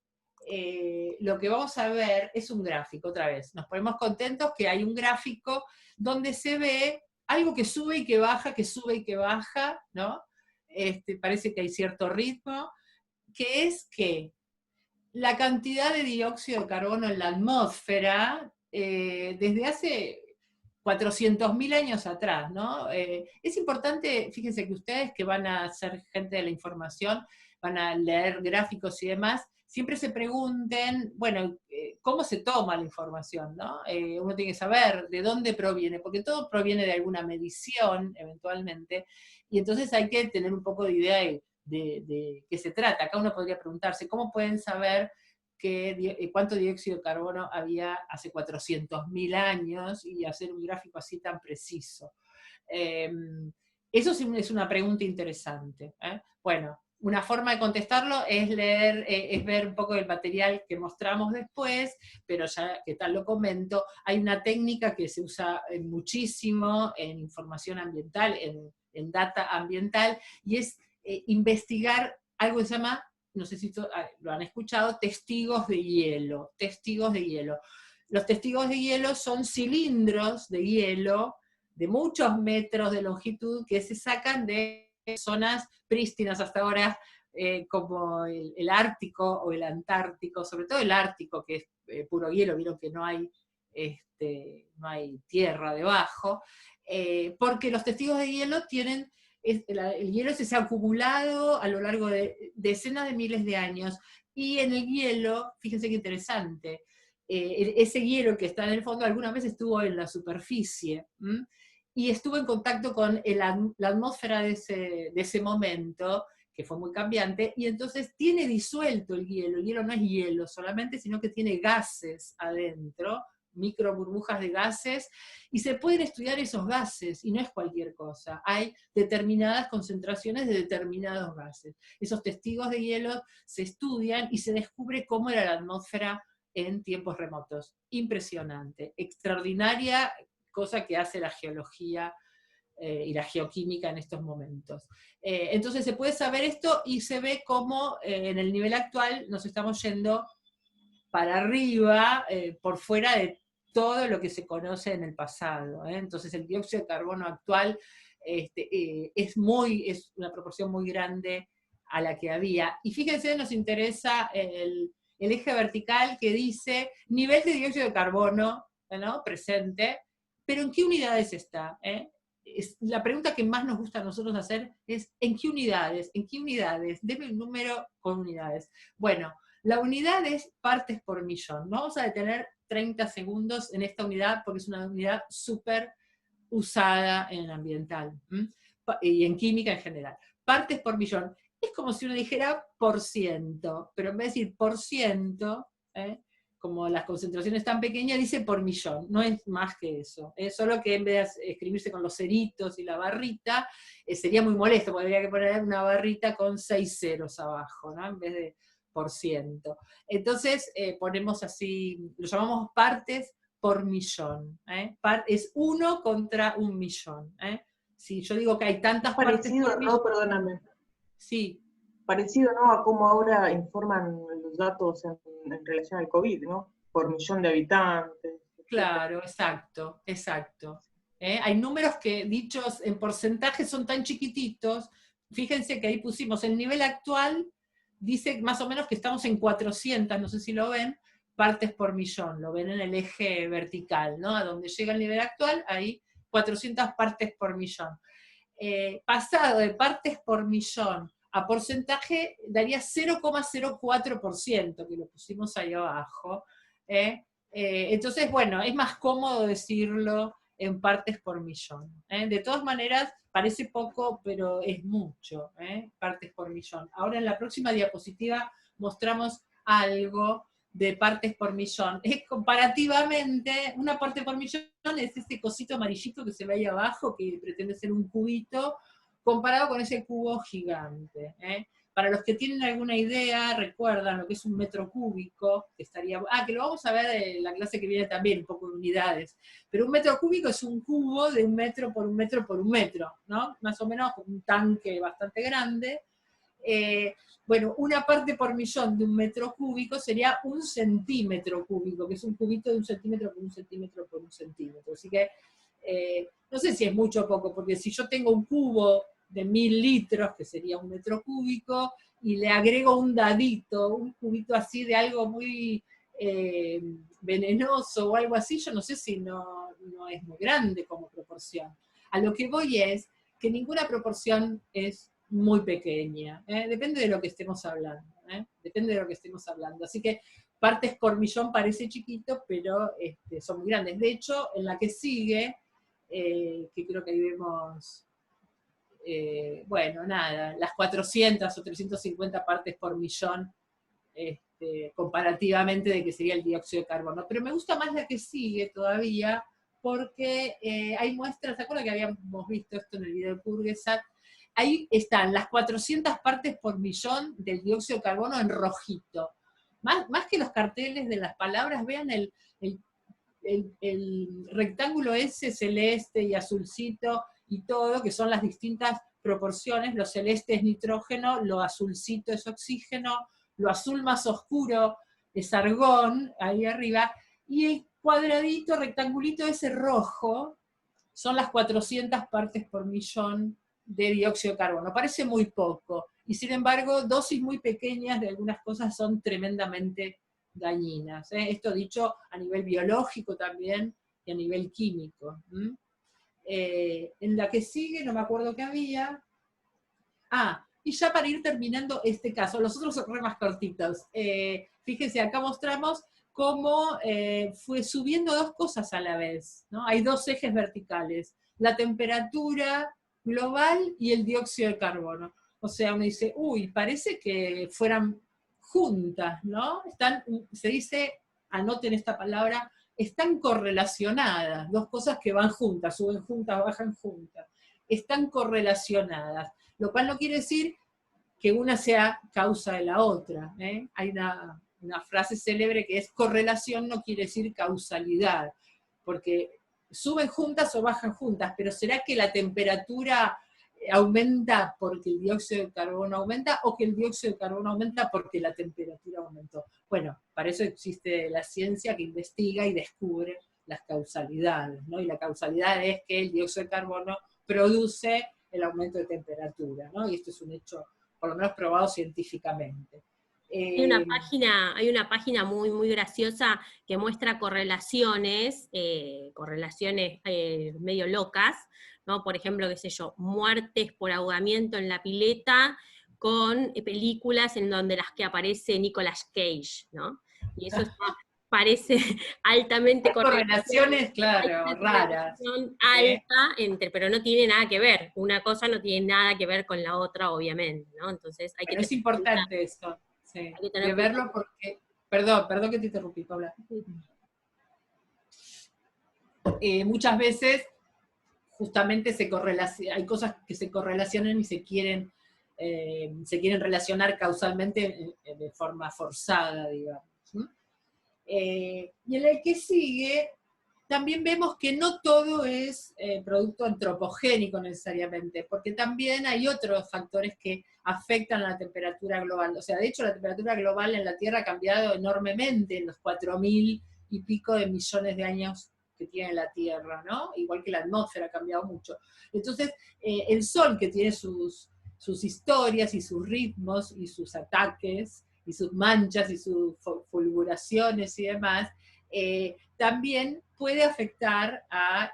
lo que vamos a ver es un gráfico, otra vez. Nos ponemos contentos que hay un gráfico donde se ve algo que sube y que baja, que sube y que baja, ¿no? Parece que hay cierto ritmo, que es que la cantidad de dióxido de carbono en la atmósfera, desde hace 400.000 años atrás, ¿no? Es importante, fíjense que ustedes que van a ser gente de la información, van a leer gráficos y demás, siempre se pregunten, bueno, ¿cómo se toma la información, ¿no? Uno tiene que saber de dónde proviene, porque todo proviene de alguna medición, eventualmente, y entonces hay que tener un poco de idea de qué se trata. Acá uno podría preguntarse, ¿cómo pueden saber cuánto dióxido de carbono había hace 400.000 años y hacer un gráfico así tan preciso? Eso es una pregunta interesante. Bueno, una forma de contestarlo es leer, es ver un poco del material que mostramos después, pero ya que tal lo comento, hay una técnica que se usa muchísimo en información ambiental, en data ambiental, y es investigar algo que se llama, no sé si lo han escuchado, testigos de hielo. Testigos de hielo. Los testigos de hielo son cilindros de hielo de muchos metros de longitud que se sacan de zonas prístinas hasta ahora, como el Ártico o el Antártico, sobre todo el Ártico, que es puro hielo, vieron que no hay tierra debajo, porque los testigos de hielo tienen, el hielo se ha acumulado a lo largo de decenas de miles de años, y en el hielo, fíjense qué interesante, ese hielo que está en el fondo alguna vez estuvo en la superficie, y estuvo en contacto con la atmósfera de ese momento, que fue muy cambiante, y entonces tiene disuelto el hielo no es hielo solamente, sino que tiene gases adentro, micro burbujas de gases, y se pueden estudiar esos gases, y no es cualquier cosa, hay determinadas concentraciones de determinados gases. Esos testigos de hielo se estudian y se descubre cómo era la atmósfera en tiempos remotos. Impresionante, extraordinaria cosa que hace la geología y la geoquímica en estos momentos. Entonces se puede saber esto y se ve cómo en el nivel actual nos estamos yendo para arriba, por fuera de todo lo que se conoce en el pasado. Entonces el dióxido de carbono actual es una proporción muy grande a la que había. Y fíjense, nos interesa el eje vertical que dice nivel de dióxido de carbono, ¿no?, presente, pero ¿en qué unidades está? La pregunta que más nos gusta a nosotros hacer es ¿en qué unidades? ¿En qué unidades? Deme un número con unidades. Bueno, la unidad es partes por millón. No vamos a detener 30 segundos en esta unidad porque es una unidad súper usada en ambiental y en química en general. Partes por millón. Es como si uno dijera por ciento, pero en vez de decir por ciento, como las concentraciones tan pequeñas, dice por millón, no es más que eso. Solo que en vez de escribirse con los ceritos y la barrita, sería muy molesto, porque habría que poner una barrita con 6 ceros abajo, ¿no?, en vez de por ciento. Entonces ponemos así, lo llamamos partes por millón. Es 1 contra 1.000.000. Si yo digo que hay tantas partes por millón...
No, perdóname.
Sí.
Parecido, ¿no?, a cómo ahora informan los datos en relación al COVID, ¿no? Por millón de habitantes.
Claro, exacto. Hay números que, dichos en porcentaje, son tan chiquititos. Fíjense que ahí pusimos el nivel actual, dice más o menos que estamos en 400, no sé si lo ven, partes por millón, lo ven en el eje vertical, ¿no? A donde llega el nivel actual, ahí 400 partes por millón. Pasado de partes por millón a porcentaje, daría 0,04%, que lo pusimos ahí abajo. Entonces, bueno, es más cómodo decirlo en partes por millón. De todas maneras, parece poco, pero es mucho, partes por millón. Ahora en la próxima diapositiva mostramos algo de partes por millón. Comparativamente, una parte por millón es este cosito amarillito que se ve ahí abajo, que pretende ser un cubito, comparado con ese cubo gigante. Para los que tienen alguna idea, recuerdan lo que es un metro cúbico, que que lo vamos a ver en la clase que viene también, un poco de unidades. Pero un metro cúbico es un cubo de 1 metro por 1 metro por 1 metro, ¿no? Más o menos un tanque bastante grande. Bueno, una parte por millón de 1 metro cúbico sería 1 centímetro cúbico, que es un cubito de 1 centímetro por 1 centímetro por 1 centímetro. Así que no sé si es mucho o poco, porque si yo tengo un cubo de 1000 litros, que sería 1 metro cúbico, y le agrego un dadito, un cubito así de algo muy venenoso o algo así, yo no sé si no es muy grande como proporción. A lo que voy es que ninguna proporción es muy pequeña, depende de lo que estemos hablando, depende de lo que estemos hablando. Así que partes por millón parece chiquito, pero son muy grandes. De hecho, en la que sigue, que creo que ahí vemos, bueno, nada, las 400 o 350 partes por millón, comparativamente de que sería el dióxido de carbono. Pero me gusta más la que sigue todavía, porque hay muestras, ¿se acuerdan que habíamos visto esto en el video de Purgesat? Ahí están las 400 partes por millón del dióxido de carbono en rojito. Más que los carteles de las palabras, vean el rectángulo ese celeste y azulcito y todo, que son las distintas proporciones. Lo celeste es nitrógeno, lo azulcito es oxígeno, lo azul más oscuro es argón, ahí arriba, y el cuadradito, rectangulito ese rojo, son las 400 partes por millón de dióxido de carbono. Parece muy poco, y sin embargo, dosis muy pequeñas de algunas cosas son tremendamente dañinas. Esto dicho a nivel biológico también, y a nivel químico. En la que sigue, no me acuerdo qué había. Y ya para ir terminando este caso, los otros son más cortitos. Fíjense, acá mostramos cómo fue subiendo dos cosas a la vez, ¿no? Hay dos ejes verticales, la temperatura global y el dióxido de carbono. O sea, uno dice, uy, parece que fueran juntas, ¿no? Se dice, anoten esta palabra, están correlacionadas, dos cosas que van juntas, suben juntas, bajan juntas, están correlacionadas, lo cual no quiere decir que una sea causa de la otra. Hay una frase célebre que es correlación no quiere decir causalidad, porque suben juntas o bajan juntas, pero ¿será que la temperatura aumenta porque el dióxido de carbono aumenta, o que el dióxido de carbono aumenta porque la temperatura aumentó? Bueno, para eso existe la ciencia que investiga y descubre las causalidades, ¿no? Y la causalidad es que el dióxido de carbono produce el aumento de temperatura, ¿no? Y esto es un hecho, por lo menos probado científicamente.
Hay una página muy, muy graciosa que muestra correlaciones medio locas, ¿no? Por ejemplo, qué sé yo, muertes por ahogamiento en la pileta con películas en donde las que aparece Nicolas Cage, ¿no? Y eso parece altamente
correlaciones, claro, raras.
Alta, pero no tiene nada que ver. Una cosa no tiene nada que ver con la otra, obviamente, ¿no? Entonces hay que
es importante esto, sí, de verlo porque... Perdón que te interrumpí, Paula. Muchas veces justamente hay cosas que se correlacionan y se quieren relacionar causalmente de forma forzada, digamos. Y en el que sigue, también vemos que no todo es producto antropogénico necesariamente, porque también hay otros factores que afectan a la temperatura global. O sea, de hecho la temperatura global en la Tierra ha cambiado enormemente en los 4.000 y pico de millones de años que tiene la Tierra, ¿no? Igual que la atmósfera ha cambiado mucho. Entonces, el Sol, que tiene sus historias y sus ritmos y sus ataques y sus manchas y sus fulguraciones y demás, también puede afectar a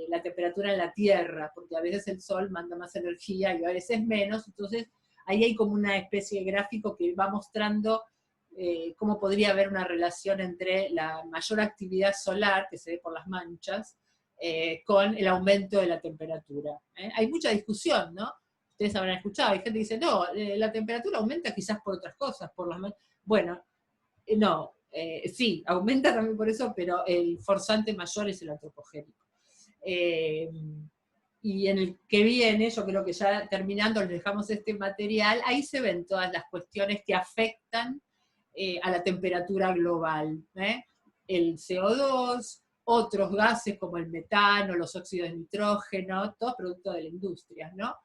la temperatura en la Tierra, porque a veces el Sol manda más energía y a veces menos. Entonces ahí hay como una especie de gráfico que va mostrando cómo podría haber una relación entre la mayor actividad solar, que se ve por las manchas, con el aumento de la temperatura. Hay mucha discusión, ¿no? Ustedes habrán escuchado, hay gente que dice, no, la temperatura aumenta quizás por otras cosas, por las manchas. Bueno, no, sí, aumenta también por eso, pero el forzante mayor es el antropogénico. Y en el que viene, yo creo que ya terminando, les dejamos este material, ahí se ven todas las cuestiones que afectan a la temperatura global. El CO2, otros gases como el metano, los óxidos de nitrógeno, todo producto de la industria, ¿no?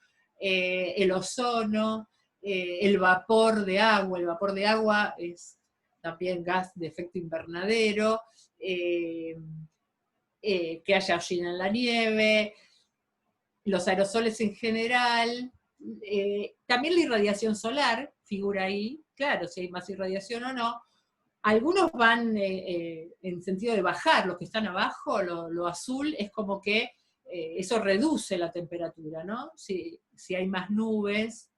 El ozono, el vapor de agua es también gas de efecto invernadero, que haya hollina en la nieve, los aerosoles en general, también la irradiación solar figura ahí, claro, si hay más irradiación o no. Algunos van en sentido de bajar, los que están abajo, lo azul es como que eso reduce la temperatura, ¿no? Si hay más nubes,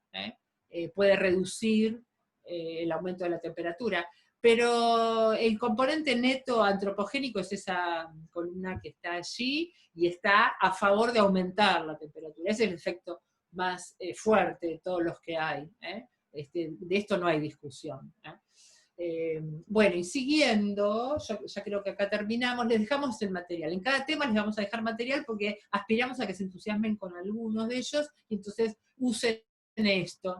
puede reducir el aumento de la temperatura. Pero el componente neto antropogénico es esa columna que está allí y está a favor de aumentar la temperatura. Ese es el efecto más fuerte de todos los que hay. De esto no hay discusión. Bueno, y siguiendo, yo ya creo que acá terminamos, les dejamos el material. En cada tema les vamos a dejar material porque aspiramos a que se entusiasmen con algunos de ellos, y entonces usen esto,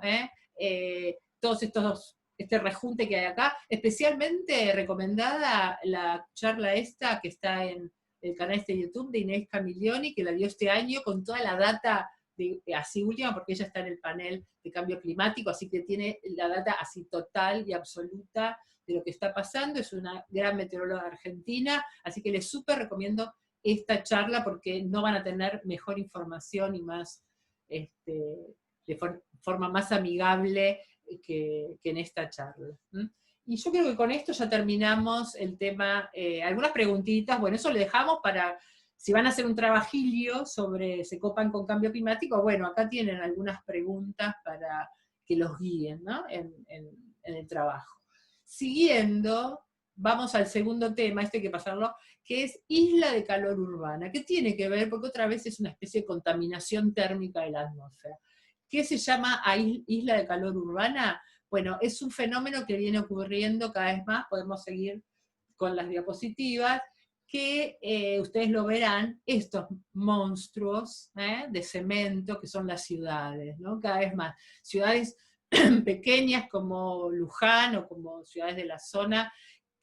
todos este rejunte que hay acá, especialmente recomendada la charla esta que está en el canal de YouTube de Inés Camilioni, que la dio este año con toda la data así última, porque ella está en el panel de cambio climático, así que tiene la data así total y absoluta de lo que está pasando. Es una gran meteoróloga argentina, así que les súper recomiendo esta charla porque no van a tener mejor información y más, de forma más amigable que en esta charla. Y yo creo que con esto ya terminamos el tema. Algunas preguntitas, bueno, eso lo dejamos para, si van a hacer un trabajillo sobre se copan con cambio climático, bueno, acá tienen algunas preguntas para que los guíen, ¿no? en el trabajo. Siguiendo, vamos al segundo tema, este hay que pasarlo, que es isla de calor urbana. ¿Qué tiene que ver? Porque otra vez es una especie de contaminación térmica de la atmósfera. ¿Qué se llama isla de calor urbana? Bueno, es un fenómeno que viene ocurriendo cada vez más, podemos seguir con las diapositivas, que ustedes lo verán, estos monstruos de cemento que son las ciudades, ¿no? Cada vez más. Ciudades pequeñas como Luján o como ciudades de la zona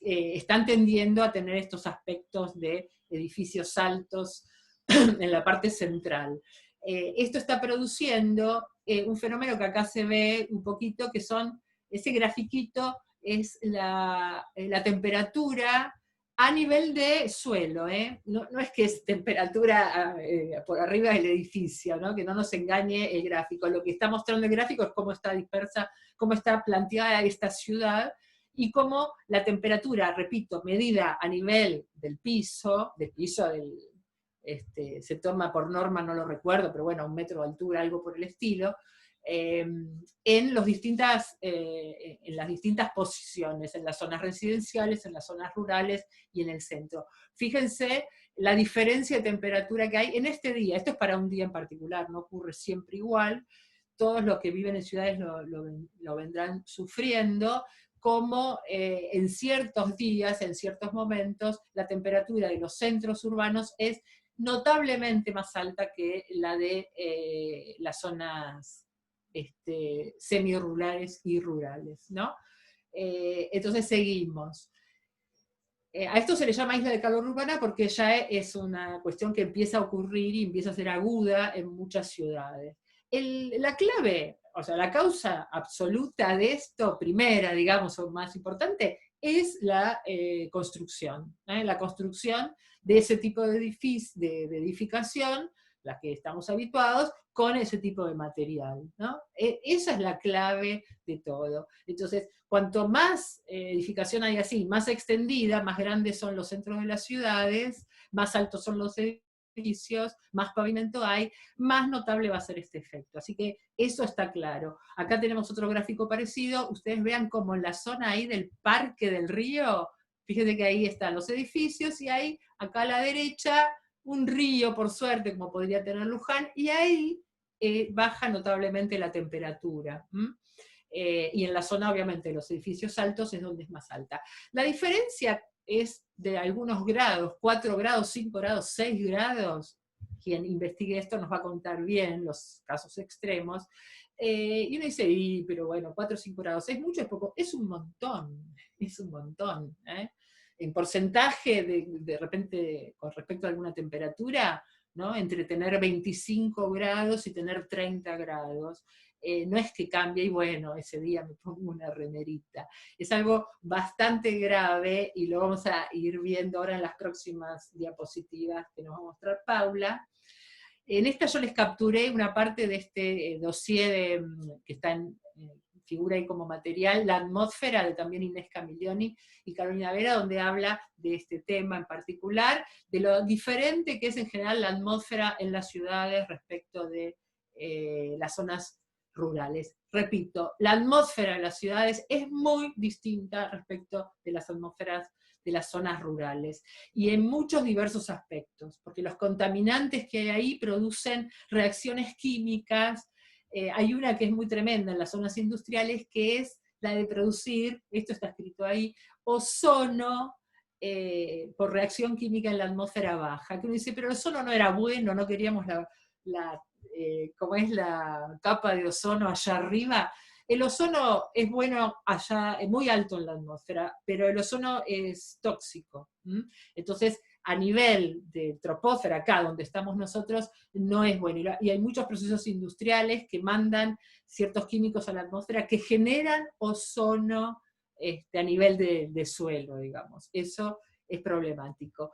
están tendiendo a tener estos aspectos de edificios altos en la parte central. Esto está produciendo un fenómeno que acá se ve un poquito, que son, ese grafiquito es la temperatura a nivel de suelo, no es que es temperatura por arriba del edificio, ¿no? Que no nos engañe el gráfico. Lo que está mostrando el gráfico es cómo está dispersa, cómo está planteada esta ciudad, y cómo la temperatura, repito, medida a nivel del piso se toma por norma, no lo recuerdo, pero bueno, 1 metro de altura, algo por el estilo, en las distintas posiciones, en las zonas residenciales, en las zonas rurales y en el centro. Fíjense la diferencia de temperatura que hay en este día. Esto es para un día en particular, no ocurre siempre igual. Todos los que viven en ciudades lo vendrán sufriendo, como en ciertos días, en ciertos momentos, la temperatura de los centros urbanos es notablemente más alta que la de las zonas semirurales y rurales, ¿no? Entonces seguimos. A esto se le llama isla de calor urbana porque ya es una cuestión que empieza a ocurrir y empieza a ser aguda en muchas ciudades. La clave, o sea, la causa absoluta de esto, primera, digamos, o más importante, es la construcción. La construcción de ese tipo de edificación, la que estamos habituados, con ese tipo de material, ¿no? Esa es la clave de todo. Entonces, cuanto más edificación hay así, más extendida, más grandes son los centros de las ciudades, más altos son los edificios, más pavimento hay, más notable va a ser este efecto. Así que eso está claro. Acá tenemos otro gráfico parecido. Ustedes vean como en la zona ahí del Parque del Río, fíjense que ahí están los edificios, y hay acá a la derecha un río, por suerte, como podría tener Luján, y ahí baja notablemente la temperatura. Y en la zona, obviamente, de los edificios altos es donde es más alta. La diferencia es de algunos grados, 4 grados, 5 grados, 6 grados. Quien investigue esto nos va a contar bien los casos extremos. Y uno dice, pero bueno, 4 o 5 grados, ¿es mucho, es poco? Es un montón, es un montón. En porcentaje, de repente, con respecto a alguna temperatura, ¿no? Entre tener 25 grados y tener 30 grados. No es que cambie y bueno, ese día me pongo una remerita. Es algo bastante grave y lo vamos a ir viendo ahora en las próximas diapositivas que nos va a mostrar Paula. En esta yo les capturé una parte de este dossier que está en figura ahí como material, La atmósfera, de también Inés Camilioni y Carolina Vera, donde habla de este tema en particular, de lo diferente que es en general la atmósfera en las ciudades respecto de las zonas rurales. Repito, la atmósfera de las ciudades es muy distinta respecto de las atmósferas de las zonas rurales, y en muchos diversos aspectos, porque los contaminantes que hay ahí producen reacciones químicas. Hay una que es muy tremenda en las zonas industriales, que es la de producir, esto está escrito ahí, ozono por reacción química en la atmósfera baja. Que uno dice, pero el ozono no era bueno, no queríamos como es la capa de ozono allá arriba. El ozono es bueno allá, muy alto en la atmósfera, pero el ozono es tóxico. Entonces, a nivel de troposfera, acá donde estamos nosotros, no es bueno. Y hay muchos procesos industriales que mandan ciertos químicos a la atmósfera que generan ozono a nivel de suelo, digamos. Eso es problemático.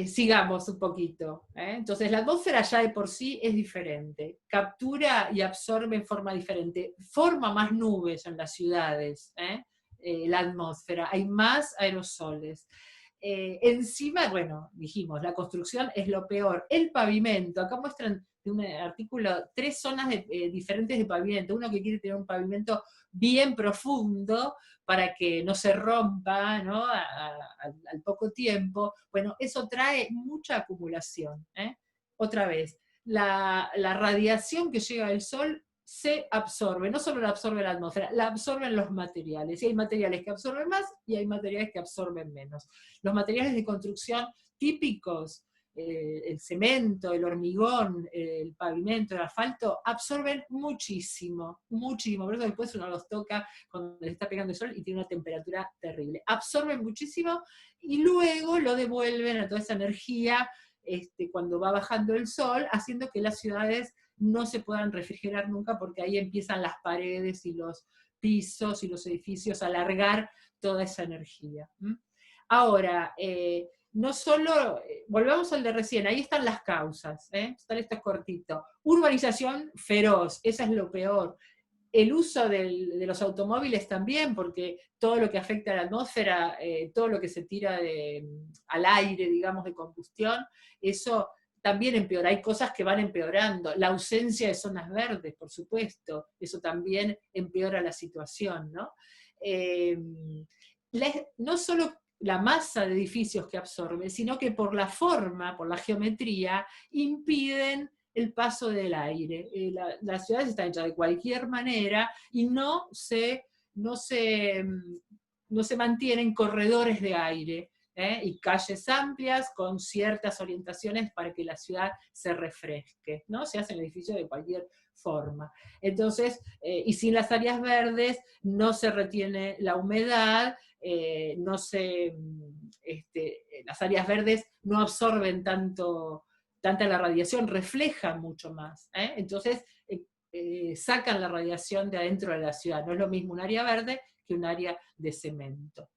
Sigamos un poquito. Entonces, la atmósfera ya de por sí es diferente. Captura y absorbe en forma diferente. Forma más nubes en las ciudades, la atmósfera. Hay más aerosoles. Encima, bueno, dijimos, la construcción es lo peor. El pavimento, acá muestran de un artículo 3 zonas diferentes de pavimento. Uno que quiere tener un pavimento bien profundo para que no se rompa, ¿no? Al poco tiempo. Bueno, eso trae mucha acumulación. Otra vez, la radiación que llega del sol se absorbe, no solo la absorbe la atmósfera, la absorben los materiales. Y hay materiales que absorben más y hay materiales que absorben menos. Los materiales de construcción típicos, el cemento, el hormigón, el pavimento, el asfalto, absorben muchísimo, muchísimo. Por eso después uno los toca cuando les está pegando el sol y tiene una temperatura terrible. Absorben muchísimo y luego lo devuelven a toda esa energía cuando va bajando el sol, haciendo que las ciudades no se puedan refrigerar nunca, porque ahí empiezan las paredes y los pisos y los edificios a alargar toda esa energía. Ahora, no solo, volvamos al de recién, ahí están las causas, esto es cortito. Urbanización feroz, esa es lo peor. El uso de los automóviles también, porque todo lo que afecta a la atmósfera, todo lo que se tira al aire, digamos, de combustión, eso también empeora. Hay cosas que van empeorando. La ausencia de zonas verdes, por supuesto, eso también empeora la situación, ¿no? No solo la masa de edificios que absorbe, sino que por la forma, por la geometría, impiden el paso del aire. Las ciudades están hechas de cualquier manera y no se mantienen corredores de aire, y calles amplias con ciertas orientaciones para que la ciudad se refresque, ¿no? Se hacen edificios de cualquier forma. Entonces, y sin las áreas verdes no se retiene la humedad, las áreas verdes no absorben tanta la radiación, reflejan mucho más. Entonces, sacan la radiación de adentro de la ciudad. No es lo mismo un área verde que un área de cemento.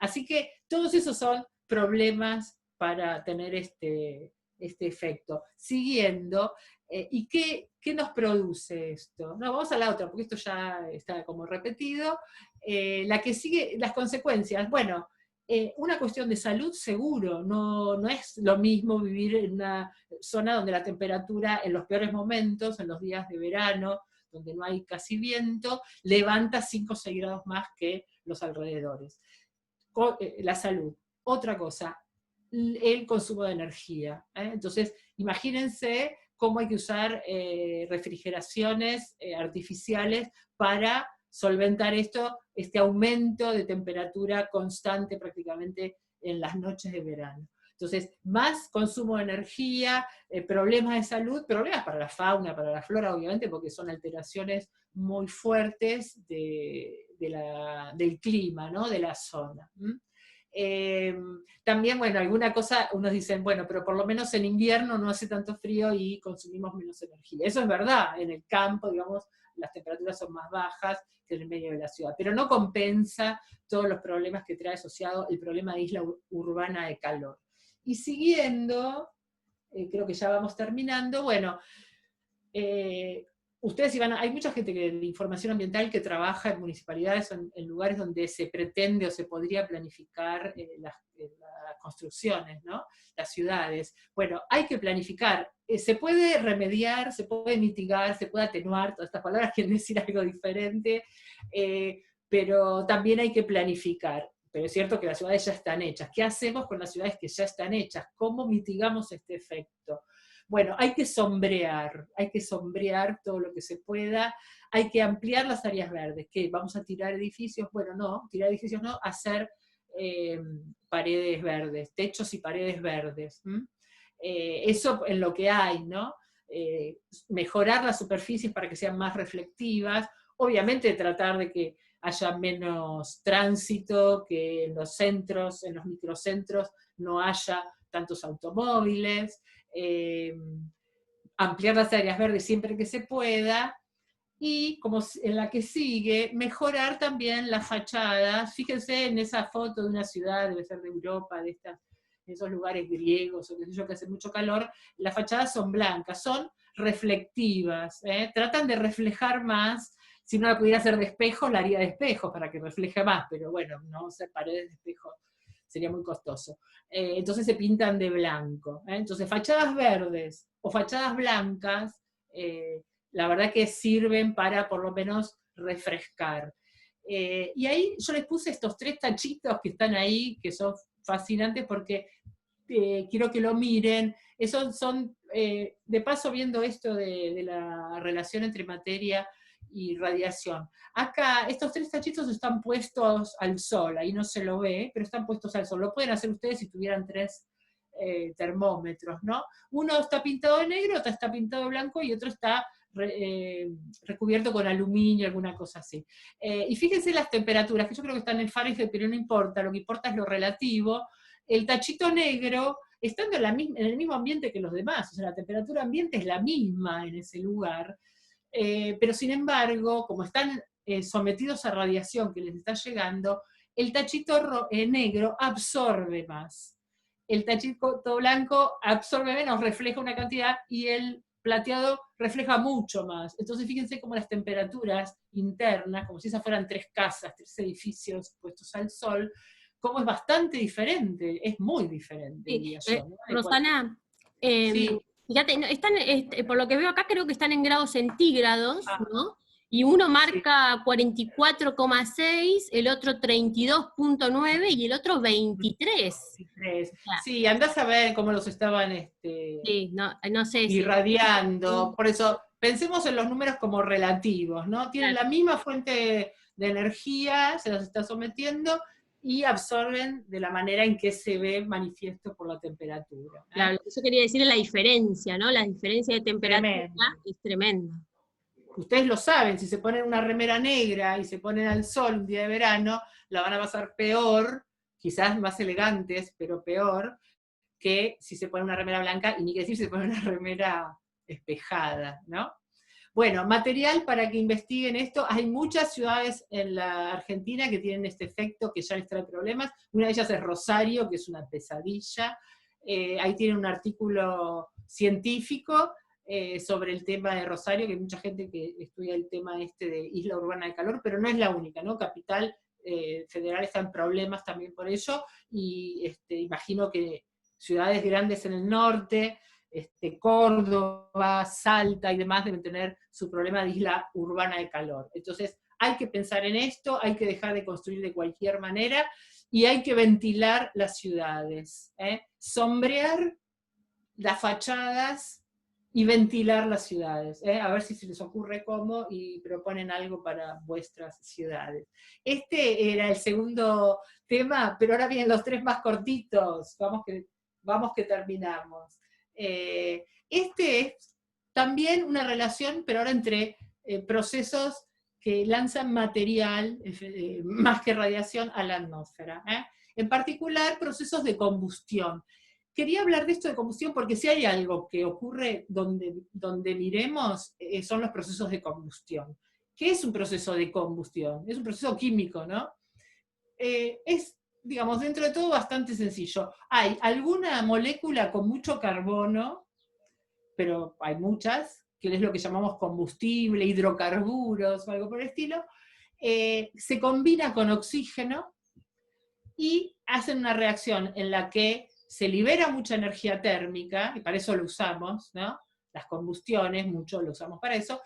Así que todos esos son problemas para tener este efecto. Siguiendo, ¿y qué nos produce esto? No, vamos a la otra, porque esto ya está como repetido. La que sigue, las consecuencias. Bueno, una cuestión de salud seguro, no es lo mismo vivir en una zona donde la temperatura en los peores momentos, en los días de verano, donde no hay casi viento, levanta 5 o 6 grados más que los alrededores. La salud. Otra cosa, el consumo de energía. Entonces, imagínense cómo hay que usar refrigeraciones artificiales para solventar este aumento de temperatura constante prácticamente en las noches de verano. Entonces, más consumo de energía, problemas de salud, problemas para la fauna, para la flora, obviamente, porque son alteraciones muy fuertes del clima, ¿no? De la zona. También, bueno, alguna cosa, unos dicen, bueno, pero por lo menos en invierno no hace tanto frío y consumimos menos energía. Eso es verdad, en el campo, digamos, las temperaturas son más bajas que en el medio de la ciudad, pero no compensa todos los problemas que trae asociado el problema de isla urbana de calor. Y siguiendo, creo que ya vamos terminando, bueno, ustedes hay mucha gente de información ambiental que trabaja en municipalidades, en lugares donde se pretende o se podría planificar las construcciones, ¿no? Las ciudades. Bueno, hay que planificar. Se puede remediar, se puede mitigar, se puede atenuar, todas estas palabras quieren decir algo diferente, pero también hay que planificar. Pero es cierto que las ciudades ya están hechas. ¿Qué hacemos con las ciudades que ya están hechas? ¿Cómo mitigamos este efecto? Bueno, hay que sombrear todo lo que se pueda, hay que ampliar las áreas verdes. ¿Qué? ¿Vamos a tirar edificios? Bueno, no, tirar edificios no, hacer paredes verdes, techos y paredes verdes. Eso en lo que hay, ¿no? Mejorar las superficies para que sean más reflectivas, obviamente tratar de que haya menos tránsito, que en los centros, en los microcentros, no haya tantos automóviles, ampliar las áreas verdes siempre que se pueda, y como en la que sigue, mejorar también las fachadas. Fíjense en esa foto de una ciudad, debe ser de Europa, de esos lugares griegos, o qué sé yo, que hace mucho calor, las fachadas son blancas, son reflectivas, tratan de reflejar más. Si uno la pudiera hacer de espejos, la haría de espejos para que refleje más, pero bueno, no hacer paredes de espejos sería muy costoso. Entonces se pintan de blanco. Entonces fachadas verdes o fachadas blancas, la verdad que sirven para por lo menos refrescar. Y ahí yo les puse estos 3 tachitos que están ahí, que son fascinantes porque quiero que lo miren. Esos son, de paso viendo esto de la relación entre materia y radiación. Acá, estos 3 tachitos están puestos al sol, ahí no se lo ve, pero están puestos al sol. Lo pueden hacer ustedes si tuvieran 3 termómetros, ¿no? Uno está pintado de negro, otro está pintado de blanco y otro está recubierto con aluminio, alguna cosa así. Y fíjense las temperaturas, que yo creo que están en Fahrenheit, pero no importa, lo que importa es lo relativo. El tachito negro, estando en el mismo ambiente que los demás, o sea, la temperatura ambiente es la misma en ese lugar, pero sin embargo, como están sometidos a radiación que les está llegando, el tachito negro absorbe más. El tachito blanco absorbe menos, refleja una cantidad, y el plateado refleja mucho más. Entonces fíjense cómo las temperaturas internas, como si esas fueran 3 casas, 3 edificios puestos al sol, cómo es bastante diferente, es muy diferente, diría yo, ¿no?
Rosana,
Sí.
fíjate, están, por lo que veo acá creo que están en grados centígrados, ¿no? Y uno marca 44,6, el otro 32,9 y el otro 23.
Sí, andás a ver cómo los estaban
sí, no sé
irradiando. Por eso, pensemos en los números como relativos, ¿no? Tienen la misma fuente de energía, se los está sometiendo, y absorben de la manera en que se ve manifiesto por la temperatura.
Claro, lo que yo quería decir es la diferencia, ¿no? La diferencia de temperatura es tremenda.
Ustedes lo saben, si se ponen una remera negra y se ponen al sol un día de verano, la van a pasar peor, quizás más elegantes, pero peor, que si se pone una remera blanca, y ni que decir si se pone una remera espejada, ¿no? Bueno, material para que investiguen esto. Hay muchas ciudades en la Argentina que tienen este efecto que ya les trae problemas. Una de ellas es Rosario, que es una pesadilla. Ahí tienen un artículo científico sobre el tema de Rosario, que hay mucha gente que estudia el tema de isla urbana de calor, pero no es la única, ¿no? Capital Federal está en problemas también por ello, y imagino que ciudades grandes en el norte, Córdoba, Salta y demás deben tener su problema de isla urbana de calor. Entonces hay que pensar en esto, hay que dejar de construir de cualquier manera, y hay que ventilar las ciudades, sombrear las fachadas y ventilar las ciudades. A ver si se les ocurre cómo y proponen algo para vuestras ciudades. Este era el segundo tema, pero ahora vienen los 3 más cortitos. Vamos que terminamos. Este es también una relación, pero ahora entre procesos que lanzan material, más que radiación, a la atmósfera. En particular, procesos de combustión. Quería hablar de esto de combustión porque si hay algo que ocurre donde miremos, son los procesos de combustión. ¿Qué es un proceso de combustión? Es un proceso químico, ¿no? Es, digamos, dentro de todo bastante sencillo. Hay alguna molécula con mucho carbono, pero hay muchas, que es lo que llamamos combustible, hidrocarburos o algo por el estilo, se combina con oxígeno y hacen una reacción en la que se libera mucha energía térmica, y para eso lo usamos, ¿no? Las combustiones, mucho lo usamos para eso,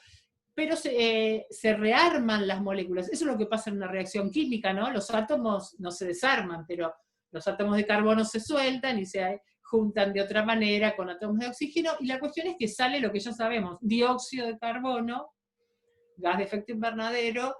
pero se rearman las moléculas. Eso es lo que pasa en una reacción química, ¿no? Los átomos no se desarman, pero los átomos de carbono se sueltan y se juntan de otra manera con átomos de oxígeno, y la cuestión es que sale lo que ya sabemos, dióxido de carbono, gas de efecto invernadero,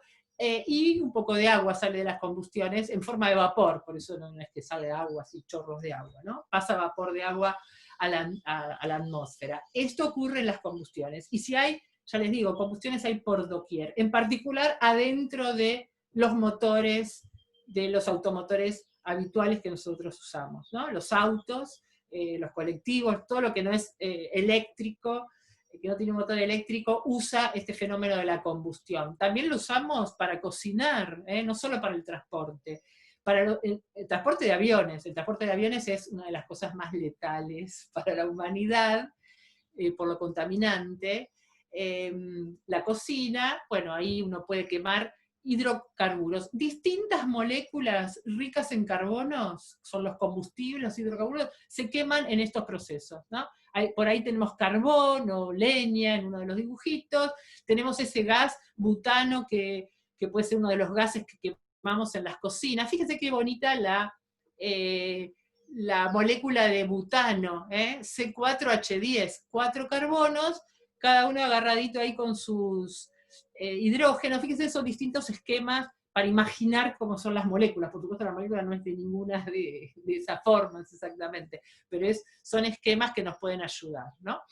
y un poco de agua sale de las combustiones en forma de vapor, por eso no es que sale agua, así chorros de agua, ¿no? Pasa vapor de agua a la atmósfera. Esto ocurre en las combustiones, y si hay, ya les digo, combustiones hay por doquier, en particular adentro de los motores, de los automotores habituales que nosotros usamos, ¿no? Los autos, los colectivos, todo lo que no es eléctrico, que no tiene un motor eléctrico, usa este fenómeno de la combustión. También lo usamos para cocinar, no solo para el transporte. Para el transporte de aviones. El transporte de aviones es una de las cosas más letales para la humanidad, por lo contaminante. La cocina, bueno, ahí uno puede quemar hidrocarburos. Distintas moléculas ricas en carbonos, son los combustibles, los hidrocarburos, se queman en estos procesos, ¿no? Por ahí tenemos carbón o leña en uno de los dibujitos, tenemos ese gas butano que puede ser uno de los gases que quemamos en las cocinas. Fíjense qué bonita la molécula de butano, C4H10, 4 carbonos, cada uno agarradito ahí con sus hidrógenos. Fíjense esos distintos esquemas para imaginar cómo son las moléculas. Por supuesto la molécula no es de ninguna de esas formas exactamente, pero son esquemas que nos pueden ayudar, ¿no?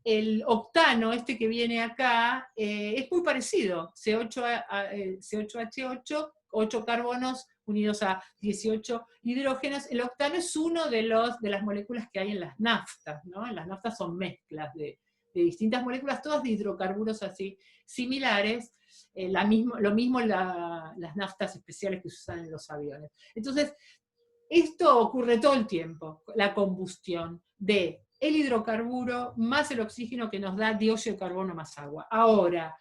El octano, este que viene acá, es muy parecido, C8H8, 8 carbonos unidos a 18 hidrógenos. El octano es uno de las moléculas que hay en las naftas, ¿no? En las naftas son mezclas de distintas moléculas, todas de hidrocarburos así similares, lo mismo las naftas especiales que se usan en los aviones. Entonces, esto ocurre todo el tiempo, la combustión de el hidrocarburo más el oxígeno que nos da dióxido de carbono más agua. Ahora,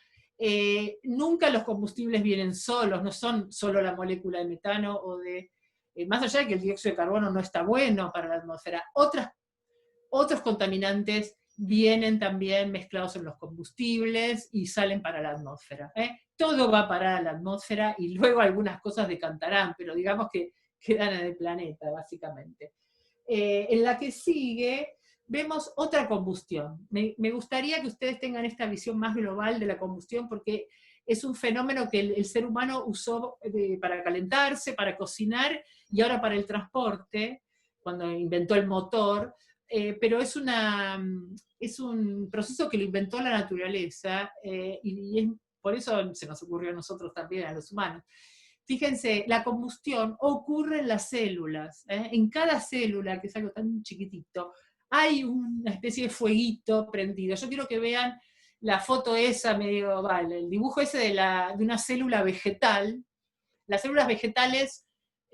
nunca los combustibles vienen solos, no son solo la molécula de metano o de... más allá de que el dióxido de carbono no está bueno para la atmósfera, otros contaminantes vienen también mezclados en los combustibles y salen para la atmósfera. Todo va a parar a la atmósfera y luego algunas cosas decantarán, pero digamos que quedan en el planeta, básicamente. En la que sigue, vemos otra combustión. Me gustaría que ustedes tengan esta visión más global de la combustión, porque es un fenómeno que el ser humano usó para calentarse, para cocinar, y ahora para el transporte, cuando inventó el motor, pero es un proceso que lo inventó la naturaleza, y por eso se nos ocurrió a nosotros también, a los humanos. Fíjense, la combustión ocurre en las células. En cada célula, que es algo tan chiquitito, hay una especie de fueguito prendido. Yo quiero que vean la foto esa medieval, el dibujo ese de una célula vegetal. Las células vegetales,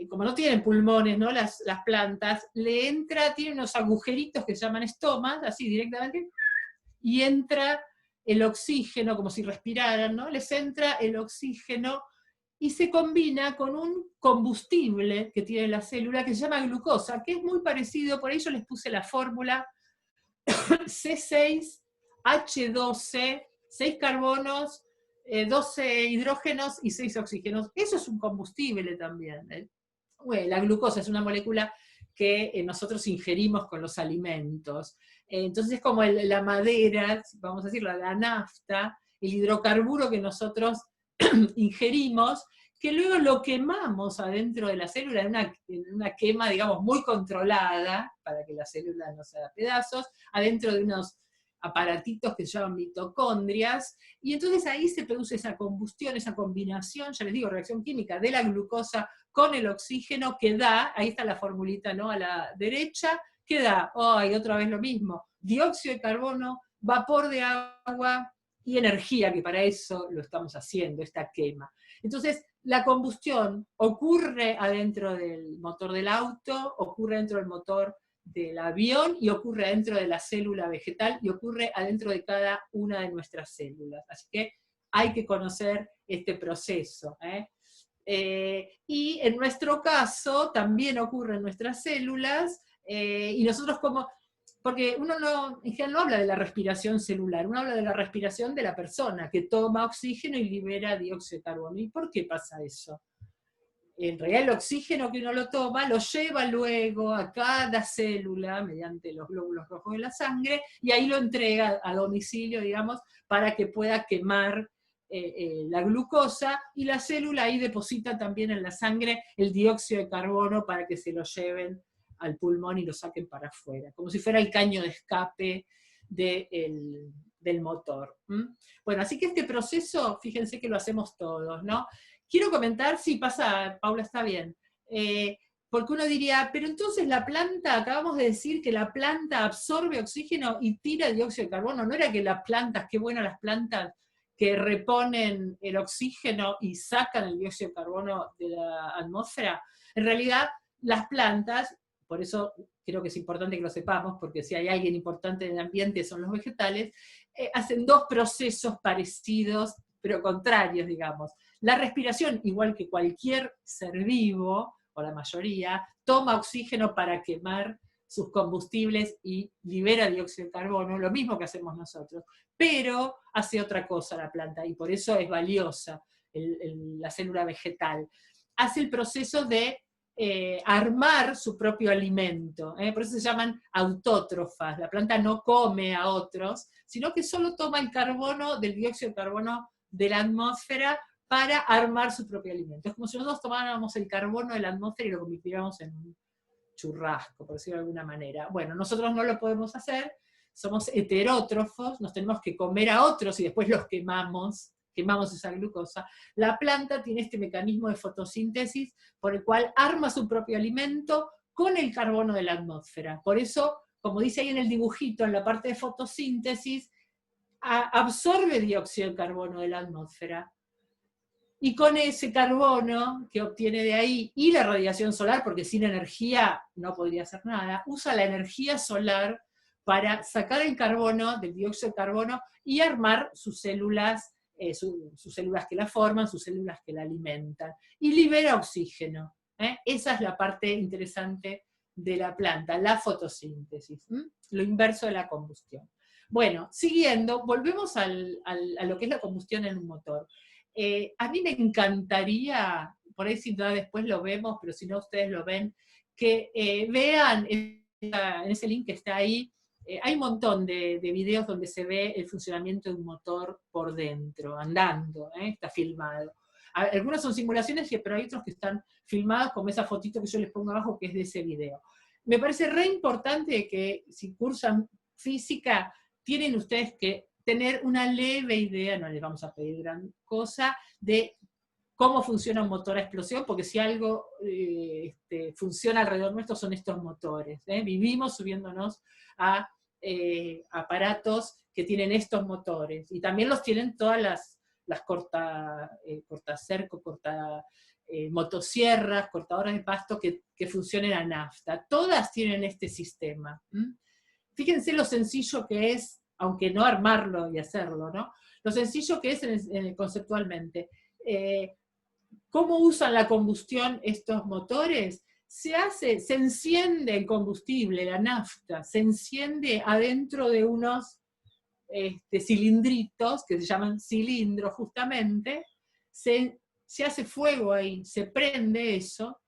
como no tienen pulmones, ¿no? Las plantas, tienen unos agujeritos que se llaman estomas, así directamente, y entra el oxígeno, como si respiraran, ¿no? Les entra el oxígeno y se combina con un combustible que tiene la célula que se llama glucosa, que es muy parecido, por ahí yo les puse la fórmula C6H12, 6 carbonos, 12 hidrógenos y 6 oxígenos. Eso es un combustible también. Bueno, la glucosa es una molécula que nosotros ingerimos con los alimentos. Entonces es como la madera, vamos a decir, la nafta, el hidrocarburo que nosotros ingerimos, que luego lo quemamos adentro de la célula en una quema, digamos, muy controlada, para que la célula no se haga pedazos, adentro de unos aparatitos que se llaman mitocondrias, y entonces ahí se produce esa combustión, esa combinación, ya les digo, reacción química de la glucosa con el oxígeno, que da, ahí está la formulita, ¿no?, a la derecha, que da, y otra vez lo mismo, dióxido de carbono, vapor de agua y energía, que para eso lo estamos haciendo, esta quema. Entonces, la combustión ocurre adentro del motor del auto, ocurre dentro del motor del avión, y ocurre adentro de la célula vegetal, y ocurre adentro de cada una de nuestras células. Así que hay que conocer este proceso. Y en nuestro caso, también ocurre en nuestras células, y nosotros porque uno en general no habla de la respiración celular, uno habla de la respiración de la persona, que toma oxígeno y libera dióxido de carbono. ¿Y por qué pasa eso? en realidad el oxígeno que uno lo toma lo lleva luego a cada célula mediante los glóbulos rojos de la sangre y ahí lo entrega a domicilio, digamos, para que pueda quemar la glucosa, y la célula ahí deposita también en la sangre el dióxido de carbono para que se lo lleven al pulmón y lo saquen para afuera, como si fuera el caño de escape del motor. Bueno, así que este proceso, fíjense que lo hacemos todos, ¿no? Quiero comentar, sí, pasa, Paula, está bien, porque uno diría, pero entonces la planta, acabamos de decir que la planta absorbe oxígeno y tira dióxido de carbono, ¿no era que las plantas, qué bueno las plantas, que reponen el oxígeno y sacan el dióxido de carbono de la atmósfera? En realidad, las plantas, por eso creo que es importante que lo sepamos, porque si hay alguien importante en el ambiente son los vegetales, hacen dos procesos parecidos, pero contrarios, digamos. La respiración, igual que cualquier ser vivo, o la mayoría, toma oxígeno para quemar sus combustibles y libera dióxido de carbono, lo mismo que hacemos nosotros, pero hace otra cosa la planta, y por eso es valiosa la célula vegetal. Hace el proceso de armar su propio alimento, por eso se llaman autótrofas. La planta no come a otros, sino que solo toma el carbono del dióxido de carbono de la atmósfera para armar su propio alimento. Es como si nosotros tomáramos el carbono de la atmósfera y lo convirtiéramos en un churrasco, por decirlo de alguna manera. Bueno, nosotros no lo podemos hacer, somos heterótrofos, nos tenemos que comer a otros y después los quemamos esa glucosa. La planta tiene este mecanismo de fotosíntesis por el cual arma su propio alimento con el carbono de la atmósfera. Por eso, como dice ahí en el dibujito, en la parte de fotosíntesis, absorbe dióxido de carbono de la atmósfera. Y con ese carbono que obtiene de ahí, y la radiación solar, porque sin energía no podría hacer nada, usa la energía solar para sacar el carbono del dióxido de carbono y armar sus células, sus células que la forman, sus células que la alimentan. Y libera oxígeno. Esa es la parte interesante de la planta, la fotosíntesis, lo inverso de la combustión. Bueno, siguiendo, volvemos a lo que es la combustión en un motor. A mí me encantaría, por ahí si no después lo vemos, pero si no ustedes lo ven, que vean en ese link que está ahí, hay un montón de videos donde se ve el funcionamiento de un motor por dentro, andando, está filmado. Algunos son simulaciones, pero hay otros que están filmados, como esa fotito que yo les pongo abajo, que es de ese video. Me parece re importante que si cursan física, tienen ustedes que tener una leve idea, no les vamos a pedir gran cosa, de cómo funciona un motor a explosión, porque si algo funciona alrededor nuestro son estos motores. Vivimos subiéndonos a aparatos que tienen estos motores, y también los tienen todas las cortacerco, motosierras, cortadoras de pasto que funcionen a nafta. Todas tienen este sistema. Fíjense lo sencillo que es, aunque no armarlo y hacerlo, ¿no? Lo sencillo que es conceptualmente. ¿Cómo usan la combustión estos motores? Se enciende el combustible, la nafta, se enciende adentro de unos cilindritos, que se llaman cilindros justamente, se hace fuego ahí, se prende eso,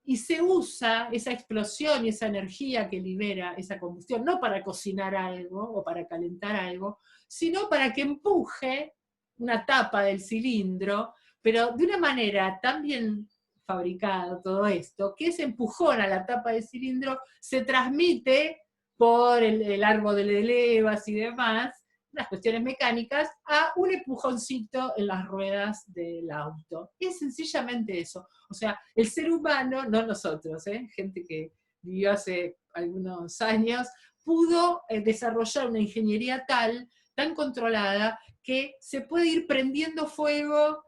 y se usa esa explosión y esa energía que libera esa combustión, no para cocinar algo o para calentar algo, sino para que empuje una tapa del cilindro, pero de una manera tan bien fabricada todo esto, que ese empujón a la tapa del cilindro se transmite por el árbol de levas y demás, unas cuestiones mecánicas, a un empujoncito en las ruedas del auto. Es sencillamente eso. O sea, el ser humano, no nosotros, gente que vivió hace algunos años, pudo desarrollar una ingeniería tan controlada, que se puede ir prendiendo fuego,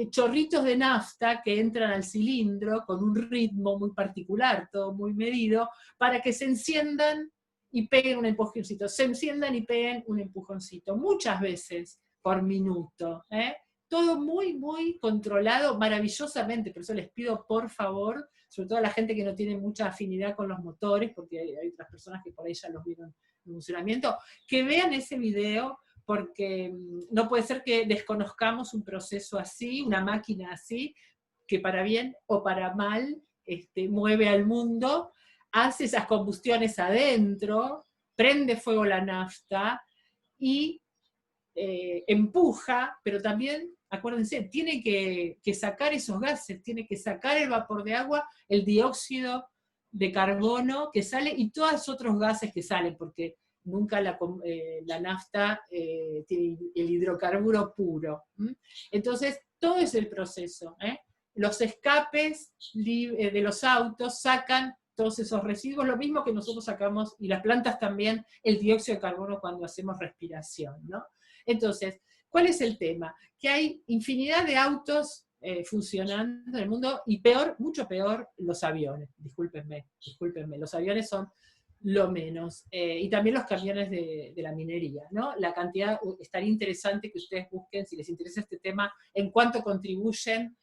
chorritos de nafta que entran al cilindro con un ritmo muy particular, todo muy medido, para que se enciendan y peguen un empujoncito, se enciendan y peguen un empujoncito, muchas veces por minuto. Todo muy, muy controlado, maravillosamente, por eso les pido por favor, sobre todo a la gente que no tiene mucha afinidad con los motores, porque hay otras personas que por ahí ya los vieron en funcionamiento, que vean ese video, porque no puede ser que desconozcamos un proceso así, una máquina así, que para bien o para mal mueve al mundo, hace esas combustiones adentro, prende fuego la nafta y empuja, pero también, acuérdense, tiene que sacar esos gases, tiene que sacar el vapor de agua, el dióxido de carbono que sale y todos los otros gases que salen, porque nunca la nafta tiene el hidrocarburo puro. Entonces, todo es el proceso. Los escapes de los autos sacan todos esos residuos, lo mismo que nosotros sacamos, y las plantas también, el dióxido de carbono cuando hacemos respiración, ¿no? Entonces, ¿cuál es el tema? Que hay infinidad de autos funcionando en el mundo, y peor, mucho peor, los aviones. Discúlpenme, los aviones son lo menos. Y también los camiones de la minería, ¿no? La cantidad, estaría interesante que ustedes busquen, si les interesa este tema, en cuánto contribuyen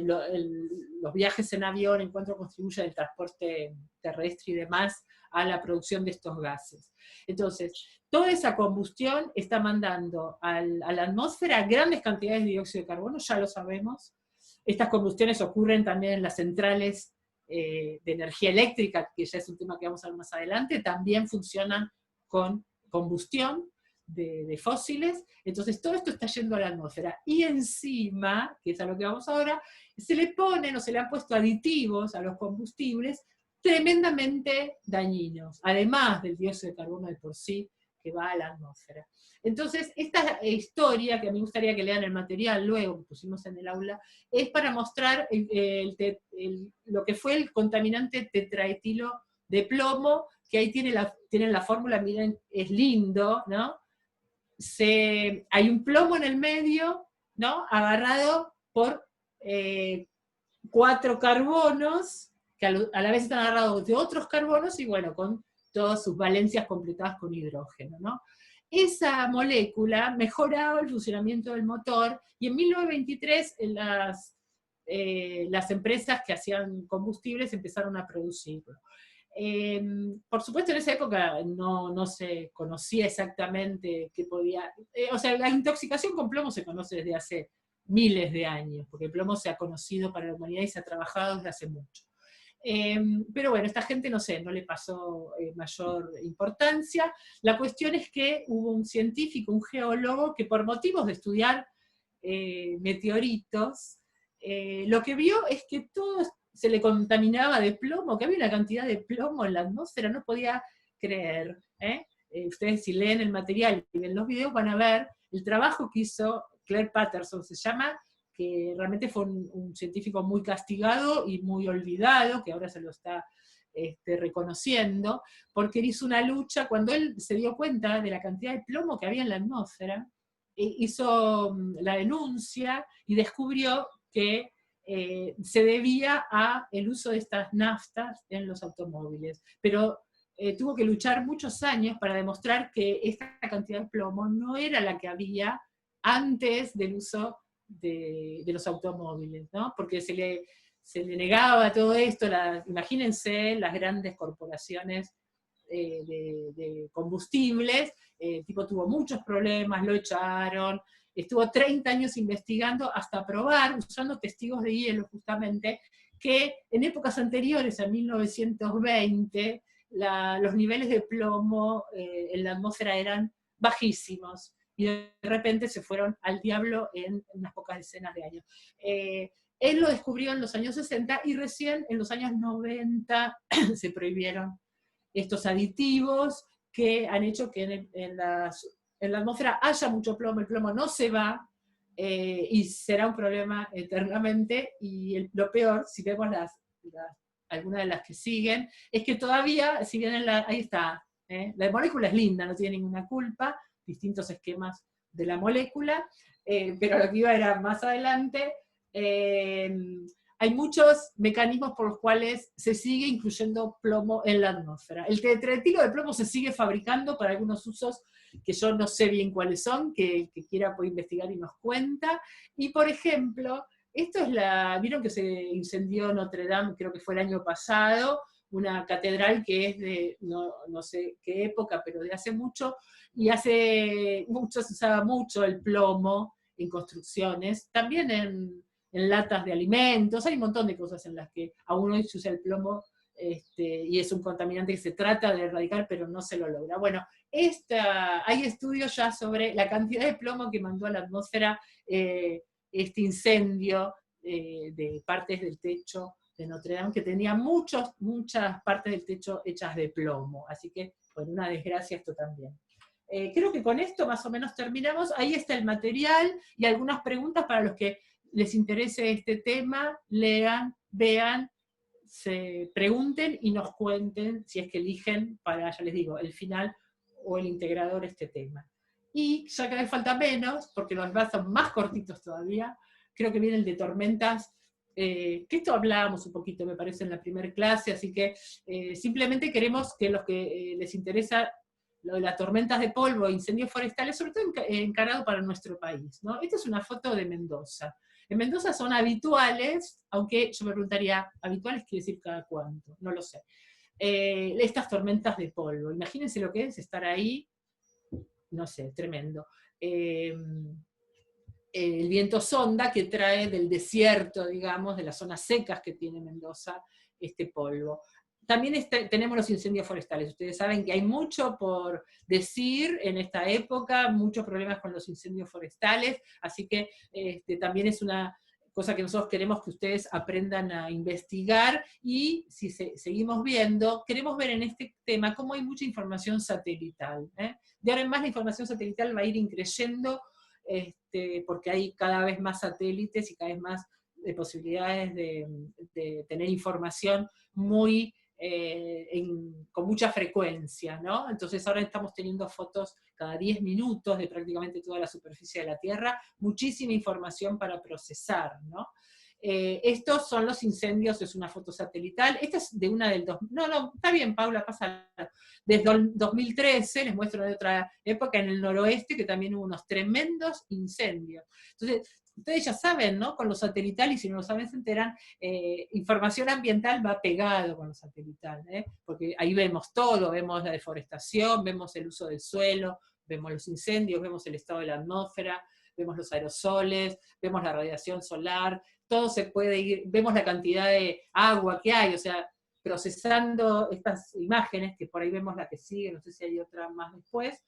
los viajes en avión, en cuánto contribuye el transporte terrestre y demás a la producción de estos gases. Entonces, toda esa combustión está mandando a la atmósfera grandes cantidades de dióxido de carbono, ya lo sabemos. Estas combustiones ocurren también en las centrales de energía eléctrica, que ya es un tema que vamos a ver más adelante, también funcionan con combustión de fósiles. Entonces todo esto está yendo a la atmósfera. Y encima, que es a lo que vamos ahora, se le ponen o se le han puesto aditivos a los combustibles tremendamente dañinos, además del dióxido de carbono de por sí que va a la atmósfera. Entonces, esta historia, que a mí me gustaría que lean el material luego, que pusimos en el aula, es para mostrar lo que fue el contaminante tetraetilo de plomo, que ahí tienen la fórmula, miren, es lindo, ¿no? Hay un plomo en el medio, ¿no? Agarrado por 4 carbonos, que a la vez están agarrados de otros carbonos, y bueno, con todas sus valencias completadas con hidrógeno, ¿no? Esa molécula mejoraba el funcionamiento del motor, y en 1923 las empresas que hacían combustibles empezaron a producirlo. Por supuesto en esa época no se conocía exactamente qué podía... o sea, la intoxicación con plomo se conoce desde hace miles de años, porque el plomo se ha conocido para la humanidad y se ha trabajado desde hace mucho. Pero bueno, esta gente no le pasó mayor importancia. La cuestión es que hubo un científico, un geólogo, que por motivos de estudiar meteoritos, lo que vio es que todo se le contaminaba de plomo, que había una cantidad de plomo en la atmósfera, no podía creer. Ustedes si leen el material y ven los videos van a ver el trabajo que hizo Claire Patterson, se llama, que realmente fue un científico muy castigado y muy olvidado, que ahora se lo está reconociendo, porque él hizo una lucha, cuando él se dio cuenta de la cantidad de plomo que había en la atmósfera, hizo la denuncia y descubrió que se debía al uso de estas naftas en los automóviles. Pero tuvo que luchar muchos años para demostrar que esta cantidad de plomo no era la que había antes del uso de los automóviles, ¿no? Porque se le negaba todo esto, imagínense las grandes corporaciones de combustibles, el tipo tuvo muchos problemas, lo echaron, estuvo 30 años investigando hasta probar, usando testigos de hielo justamente, que en épocas anteriores, a 1920, los niveles de plomo en la atmósfera eran bajísimos, y de repente se fueron al diablo en unas pocas decenas de años. Él lo descubrió en los años 60 y recién en los años 90 se prohibieron estos aditivos que han hecho que en la atmósfera haya mucho plomo, el plomo no se va, y será un problema eternamente, y lo peor, si vemos algunas de las que siguen, es que todavía, si bien ahí está, la molécula es linda, no tiene ninguna culpa, distintos esquemas de la molécula, pero lo que iba era más adelante, hay muchos mecanismos por los cuales se sigue incluyendo plomo en la atmósfera. El tetraetilo de plomo se sigue fabricando para algunos usos que yo no sé bien cuáles son, que quiera puede investigar y nos cuenta. Y por ejemplo, esto es vieron que se incendió Notre Dame, creo que fue el año pasado, una catedral que es de no sé qué época, pero de hace mucho, y hace mucho se usaba mucho el plomo en construcciones, también en latas de alimentos, hay un montón de cosas en las que aún hoy se usa el plomo, y es un contaminante que se trata de erradicar, pero no se lo logra. Bueno, hay estudios ya sobre la cantidad de plomo que mandó a la atmósfera este incendio de partes del techo de Notre Dame, que tenía muchas partes del techo hechas de plomo, así que, bueno, una desgracia esto también. Creo que con esto más o menos terminamos. Ahí está el material y algunas preguntas para los que les interese este tema, lean, vean, se pregunten y nos cuenten si es que eligen para, ya les digo, el final o el integrador este tema. Y ya cada vez falta menos, porque los demás son más cortitos todavía, creo que viene el de tormentas, que esto hablábamos un poquito, me parece, en la primera clase, así que simplemente queremos que los que les interesa lo de las tormentas de polvo e incendios forestales, sobre todo encarado para nuestro país, ¿no? Esta es una foto de Mendoza. En Mendoza son habituales, aunque yo me preguntaría, ¿habituales quiere decir cada cuánto? No lo sé. Estas tormentas de polvo, imagínense lo que es estar ahí, no sé, tremendo. El viento sonda que trae del desierto, digamos, de las zonas secas que tiene Mendoza, este polvo. También tenemos los incendios forestales. Ustedes saben que hay mucho por decir en esta época, muchos problemas con los incendios forestales, así que también es una cosa que nosotros queremos que ustedes aprendan a investigar, y si seguimos viendo, queremos ver en este tema cómo hay mucha información satelital. De ahora en más la información satelital va a ir increyendo, porque hay cada vez más satélites y cada vez más posibilidades de tener información muy con mucha frecuencia, ¿no? Entonces ahora estamos teniendo fotos cada 10 minutos de prácticamente toda la superficie de la Tierra, muchísima información para procesar, ¿no? Estos son los incendios, es una foto satelital, esta es de una del... No, está bien, Paula, pasa. Desde el 2013, les muestro de otra época, en el noroeste, que también hubo unos tremendos incendios. Entonces, ustedes ya saben, ¿no? Con lo satelital, y si no lo saben se enteran, información ambiental va pegado con lo satelital, porque ahí vemos todo, vemos la deforestación, vemos el uso del suelo, vemos los incendios, vemos el estado de la atmósfera, vemos los aerosoles, vemos la radiación solar, todo se puede ir, vemos la cantidad de agua que hay, o sea, procesando estas imágenes, que por ahí vemos la que sigue, no sé si hay otra más después.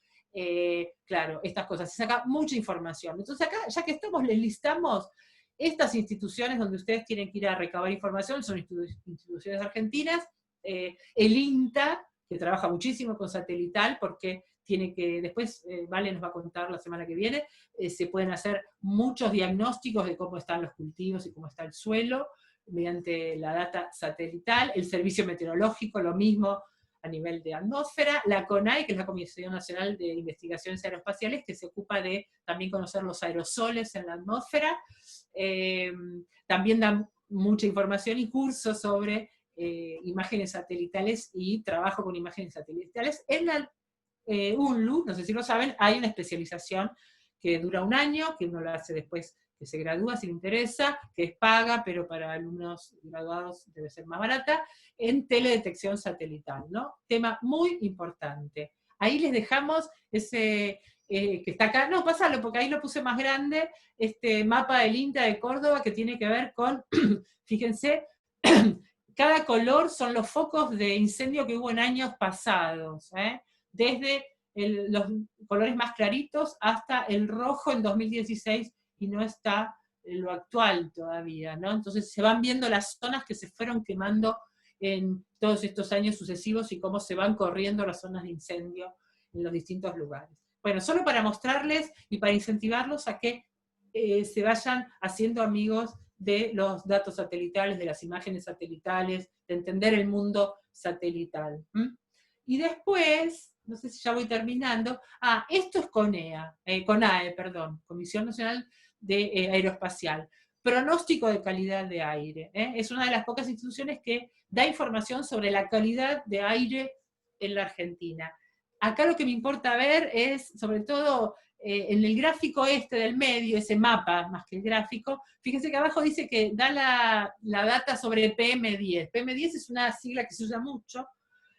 Claro, estas cosas, se saca mucha información. Entonces acá, ya que estamos, les listamos estas instituciones donde ustedes tienen que ir a recabar información, son instituciones argentinas, el INTA, que trabaja muchísimo con satelital, porque tiene que, después Vale nos va a contar la semana que viene, se pueden hacer muchos diagnósticos de cómo están los cultivos y cómo está el suelo, mediante la data satelital, el servicio meteorológico, lo mismo, a nivel de atmósfera, la CONAI, que es la Comisión Nacional de Investigaciones Aeroespaciales, que se ocupa de también conocer los aerosoles en la atmósfera, también dan mucha información y cursos sobre imágenes satelitales y trabajo con imágenes satelitales. En la UNLU, no sé si lo saben, hay una especialización que dura un año, que uno lo hace después que se gradúa si le interesa, que es paga, pero para alumnos graduados debe ser más barata, en teledetección satelital, ¿no? Tema muy importante. Ahí les dejamos ese que está acá, no, pasalo, porque ahí lo puse más grande, este mapa del INTA de Córdoba, que tiene que ver con, fíjense, cada color son los focos de incendio que hubo en años pasados, desde los colores más claritos hasta el rojo en 2016, y no está lo actual todavía, ¿no? Entonces se van viendo las zonas que se fueron quemando en todos estos años sucesivos y cómo se van corriendo las zonas de incendio en los distintos lugares. Bueno, solo para mostrarles y para incentivarlos a que se vayan haciendo amigos de los datos satelitales, de las imágenes satelitales, de entender el mundo satelital. Y después, no sé si ya voy terminando, esto es CONAE, Comisión Nacional de Aeroespacial. Pronóstico de calidad de aire. Es una de las pocas instituciones que da información sobre la calidad de aire en la Argentina. Acá lo que me importa ver es, sobre todo, en el gráfico del medio, ese mapa más que el gráfico, fíjense que abajo dice que da la data sobre PM10. PM10 es una sigla que se usa mucho,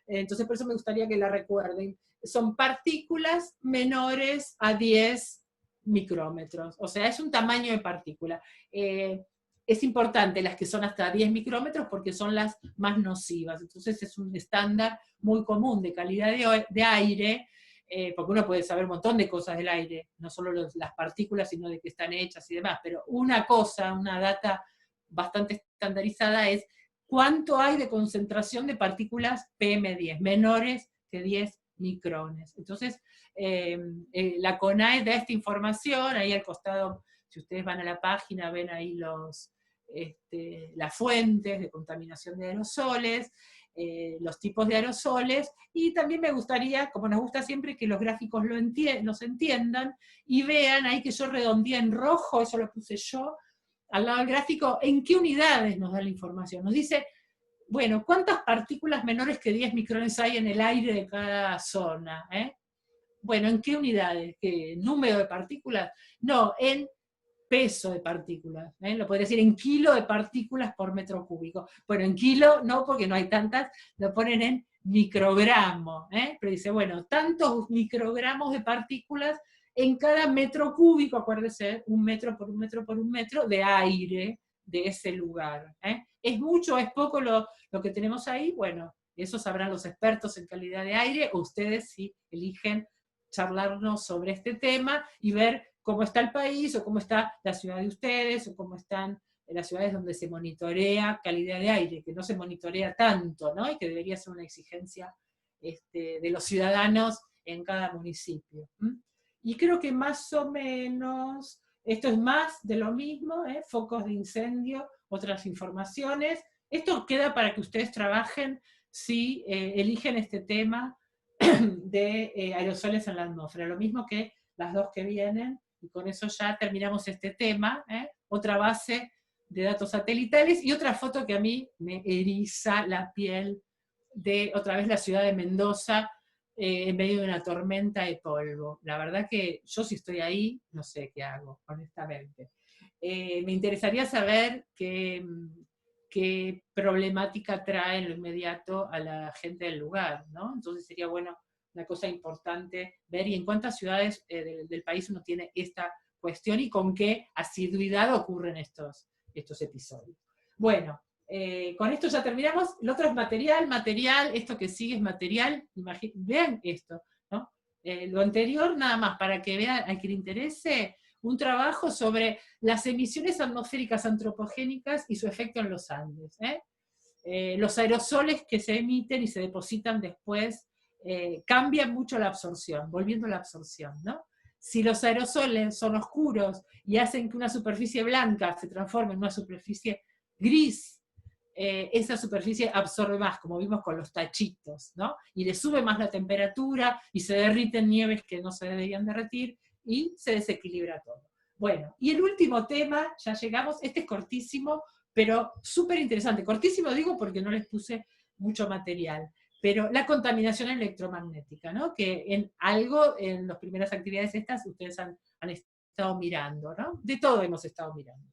entonces por eso me gustaría que la recuerden. Son partículas menores a 10 micrómetros, o sea, es un tamaño de partícula. es importante las que son hasta 10 micrómetros porque son las más nocivas. Entonces es un estándar muy común de calidad de aire, porque uno puede saber un montón de cosas del aire, no solo las partículas, sino de qué están hechas y demás, pero una cosa, una data bastante estandarizada es cuánto hay de concentración de partículas PM10, menores que 10 micrones. Entonces, la CONAE da esta información, ahí al costado, si ustedes van a la página, ven ahí las fuentes de contaminación de aerosoles, los tipos de aerosoles, y también me gustaría, como nos gusta siempre, que los gráficos nos entiendan, y vean ahí que yo redondeé en rojo, eso lo puse yo, al lado del gráfico, en qué unidades nos da la información. Nos dice, bueno, ¿cuántas partículas menores que 10 micrones hay en el aire de cada zona? Bueno, ¿en qué unidades? ¿Qué número de partículas? No, en peso de partículas. Lo podría decir en kilo de partículas por metro cúbico. Bueno, en kilo no, porque no hay tantas, lo ponen en microgramo. Pero dice, bueno, tantos microgramos de partículas en cada metro cúbico, acuérdese, 1 metro por 1 metro por 1 metro de aire de ese lugar. ¿Es mucho o es poco lo que tenemos ahí? Bueno, eso sabrán los expertos en calidad de aire, o ustedes si eligen charlarnos sobre este tema y ver cómo está el país, o cómo está la ciudad de ustedes, o cómo están las ciudades donde se monitorea calidad de aire, que no se monitorea tanto, ¿no? Y que debería ser una exigencia de los ciudadanos en cada municipio. Y creo que más o menos, esto es más de lo mismo, focos de incendio, otras informaciones. Esto queda para que ustedes trabajen si eligen este tema de aerosoles en la atmósfera, lo mismo que las dos que vienen, y con eso ya terminamos este tema. Otra base de datos satelitales, y otra foto que a mí me eriza la piel, de otra vez la ciudad de Mendoza, en medio de una tormenta de polvo. La verdad que yo si estoy ahí, no sé qué hago, honestamente. Me interesaría saber qué problemática trae en lo inmediato a la gente del lugar, ¿no? Entonces sería bueno, una cosa importante ver, y en cuántas ciudades del país uno tiene esta cuestión, y con qué asiduidad ocurren estos episodios. Bueno, con esto ya terminamos. Lo otro es material, esto que sigue es material, vean esto, ¿no? Lo anterior nada más, para que vean, a quien le interese, un trabajo sobre las emisiones atmosféricas antropogénicas y su efecto en los Andes. Los aerosoles que se emiten y se depositan después cambian mucho la absorción, volviendo a la absorción, ¿no? Si los aerosoles son oscuros y hacen que una superficie blanca se transforme en una superficie gris, esa superficie absorbe más, como vimos con los tachitos, ¿no? Y le sube más la temperatura, y se derriten nieves que no se deberían derretir, y se desequilibra todo. Bueno, y el último tema, ya llegamos, este es cortísimo, pero súper interesante. Cortísimo digo porque no les puse mucho material, pero la contaminación electromagnética, ¿no? Que en las primeras actividades estas, ustedes han estado mirando, ¿no? De todo hemos estado mirando.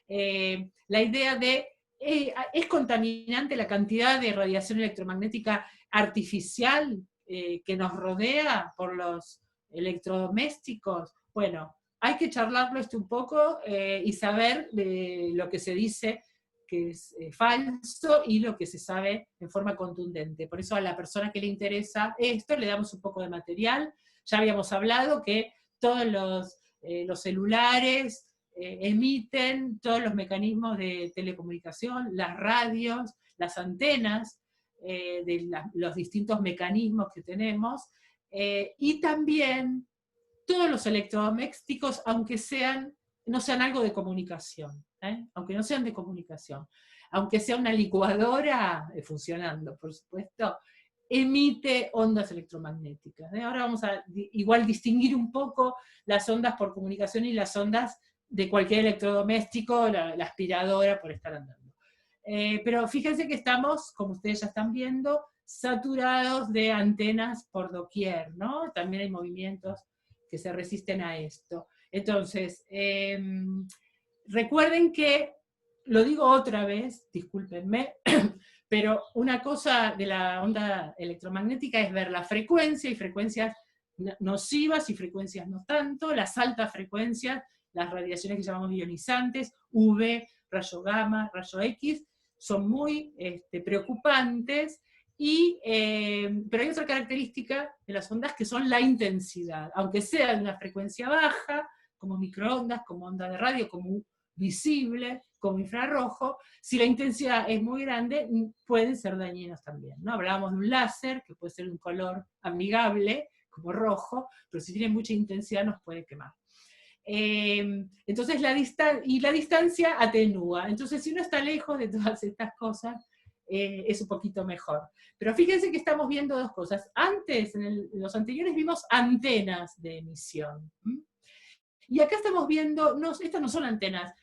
La idea de, ¿es contaminante la cantidad de radiación electromagnética artificial que nos rodea por los electrodomésticos? Bueno, hay que charlarlo esto un poco y saber lo que se dice que es falso, y lo que se sabe en forma contundente. Por eso a la persona que le interesa esto le damos un poco de material. Ya habíamos hablado que todos los celulares emiten, todos los mecanismos de telecomunicación, las radios, las antenas, de los distintos mecanismos que tenemos, y también todos los electrodomésticos, aunque no sean algo de comunicación, aunque no sean de comunicación, aunque sea una licuadora funcionando, por supuesto, emite ondas electromagnéticas. Ahora vamos a igual distinguir un poco las ondas por comunicación y las ondas de cualquier electrodoméstico, la aspiradora por estar andando. Pero fíjense que estamos, como ustedes ya están viendo, saturados de antenas por doquier, ¿no? También hay movimientos que se resisten a esto. Entonces, recuerden que, lo digo otra vez, discúlpenme, pero una cosa de la onda electromagnética es ver la frecuencia, y frecuencias nocivas y frecuencias no tanto, las altas frecuencias, las radiaciones que llamamos ionizantes, UV, rayo gamma, rayo X, son muy preocupantes, pero hay otra característica de las ondas que son la intensidad, aunque sea de una frecuencia baja, como microondas, como onda de radio, como visible, como infrarrojo, si la intensidad es muy grande, pueden ser dañinos también, ¿no? Hablábamos de un láser, que puede ser de un color amigable, como rojo, pero si tiene mucha intensidad nos puede quemar. Entonces la distancia atenúa, entonces si uno está lejos de todas estas cosas, es un poquito mejor. Pero fíjense que estamos viendo dos cosas. Antes, en los anteriores vimos antenas de emisión. Y acá estamos viendo, estas no son antenas,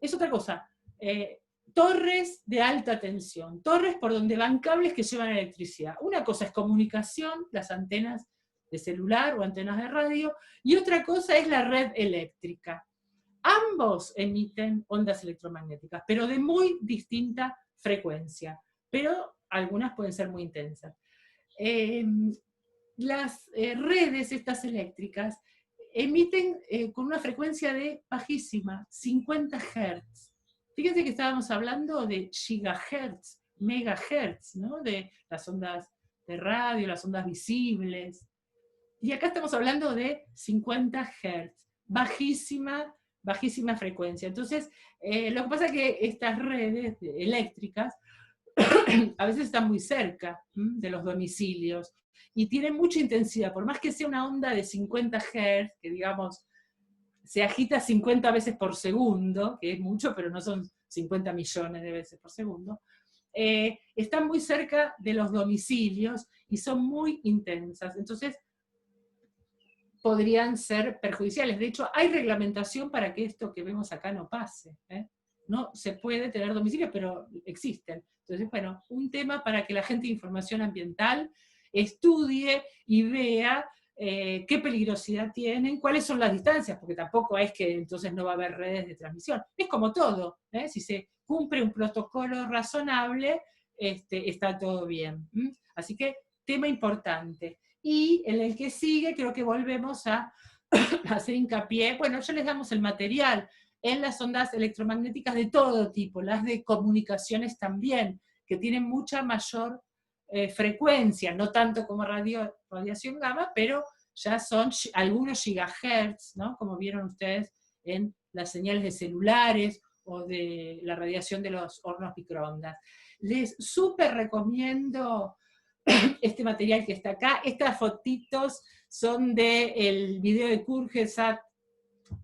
es otra cosa. Torres de alta tensión, torres por donde van cables que llevan electricidad. Una cosa es comunicación, las antenas de celular o antenas de radio, y otra cosa es la red eléctrica. Ambos emiten ondas electromagnéticas, pero de muy distinta frecuencia, pero algunas pueden ser muy intensas. Las redes estas eléctricas emiten con una frecuencia de bajísima, 50 Hz. Fíjense que estábamos hablando de gigahertz, megahertz, ¿no? De las ondas de radio, las ondas visibles. Y acá estamos hablando de 50 Hz, bajísima frecuencia. Entonces, lo que pasa es que estas redes eléctricas a veces están muy cerca de los domicilios y tienen mucha intensidad, por más que sea una onda de 50 Hz, que digamos, se agita 50 veces por segundo, que es mucho, pero no son 50 millones de veces por segundo, están muy cerca de los domicilios y son muy intensas. Entonces, podrían ser perjudiciales. De hecho, hay reglamentación para que esto que vemos acá no pase. No se puede tener domicilio, pero existen. Entonces, bueno, un tema para que la gente de información ambiental estudie y vea qué peligrosidad tienen, cuáles son las distancias, porque tampoco es que entonces no va a haber redes de transmisión. Es como todo, si se cumple un protocolo razonable, está todo bien. Así que, tema importante. Y en el que sigue, creo que volvemos a hacer hincapié, bueno, ya les damos el material, en las ondas electromagnéticas de todo tipo, las de comunicaciones también, que tienen mucha mayor frecuencia, no tanto como radiación gamma, pero ya son algunos gigahertz, ¿no? Como vieron ustedes en las señales de celulares o de la radiación de los hornos microondas. Les súper recomiendo este material que está acá. Estas fotitos son del video de Kurgesat,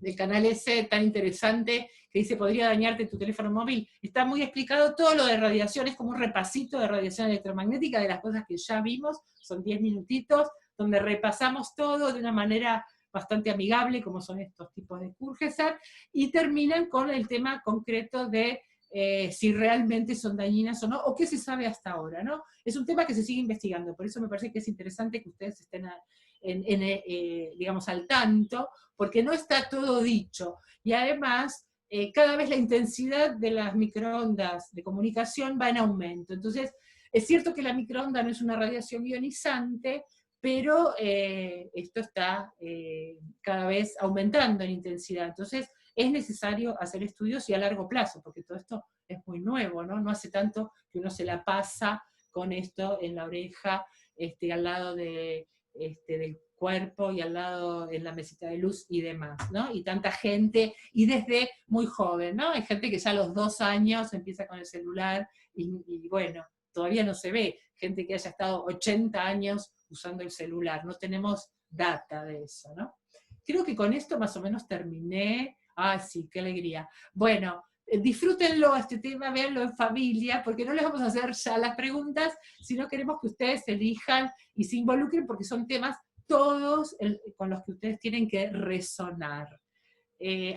del canal ese tan interesante, que dice podría dañarte tu teléfono móvil. Está muy explicado todo lo de radiación, es como un repasito de radiación electromagnética de las cosas que ya vimos, son 10 minutitos, donde repasamos todo de una manera bastante amigable, como son estos tipos de Kurgesat, y terminan con el tema concreto de si realmente son dañinas o no, o qué se sabe hasta ahora, ¿no? Es un tema que se sigue investigando, por eso me parece que es interesante que ustedes estén digamos, al tanto, porque no está todo dicho, y además, cada vez la intensidad de las microondas de comunicación va en aumento, entonces, es cierto que la microonda no es una radiación ionizante, pero esto está cada vez aumentando en intensidad, entonces, es necesario hacer estudios y a largo plazo, porque todo esto es muy nuevo, ¿no? No hace tanto que uno se la pasa con esto en la oreja, al lado del cuerpo y al lado en la mesita de luz y demás, ¿no? Y tanta gente, y desde muy joven, ¿no? Hay gente que ya a los 2 años empieza con el celular y bueno, todavía no se ve gente que haya estado 80 años usando el celular, no tenemos data de eso, ¿no? Creo que con esto más o menos terminé. Ah, sí, qué alegría. Bueno, disfrútenlo este tema, véanlo en familia, porque no les vamos a hacer ya las preguntas, sino queremos que ustedes elijan y se involucren, porque son temas todos con los que ustedes tienen que resonar.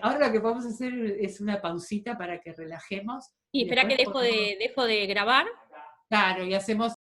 Ahora lo que podemos hacer es una pausita para que relajemos.
Y espera que dejo de grabar.
Claro, y hacemos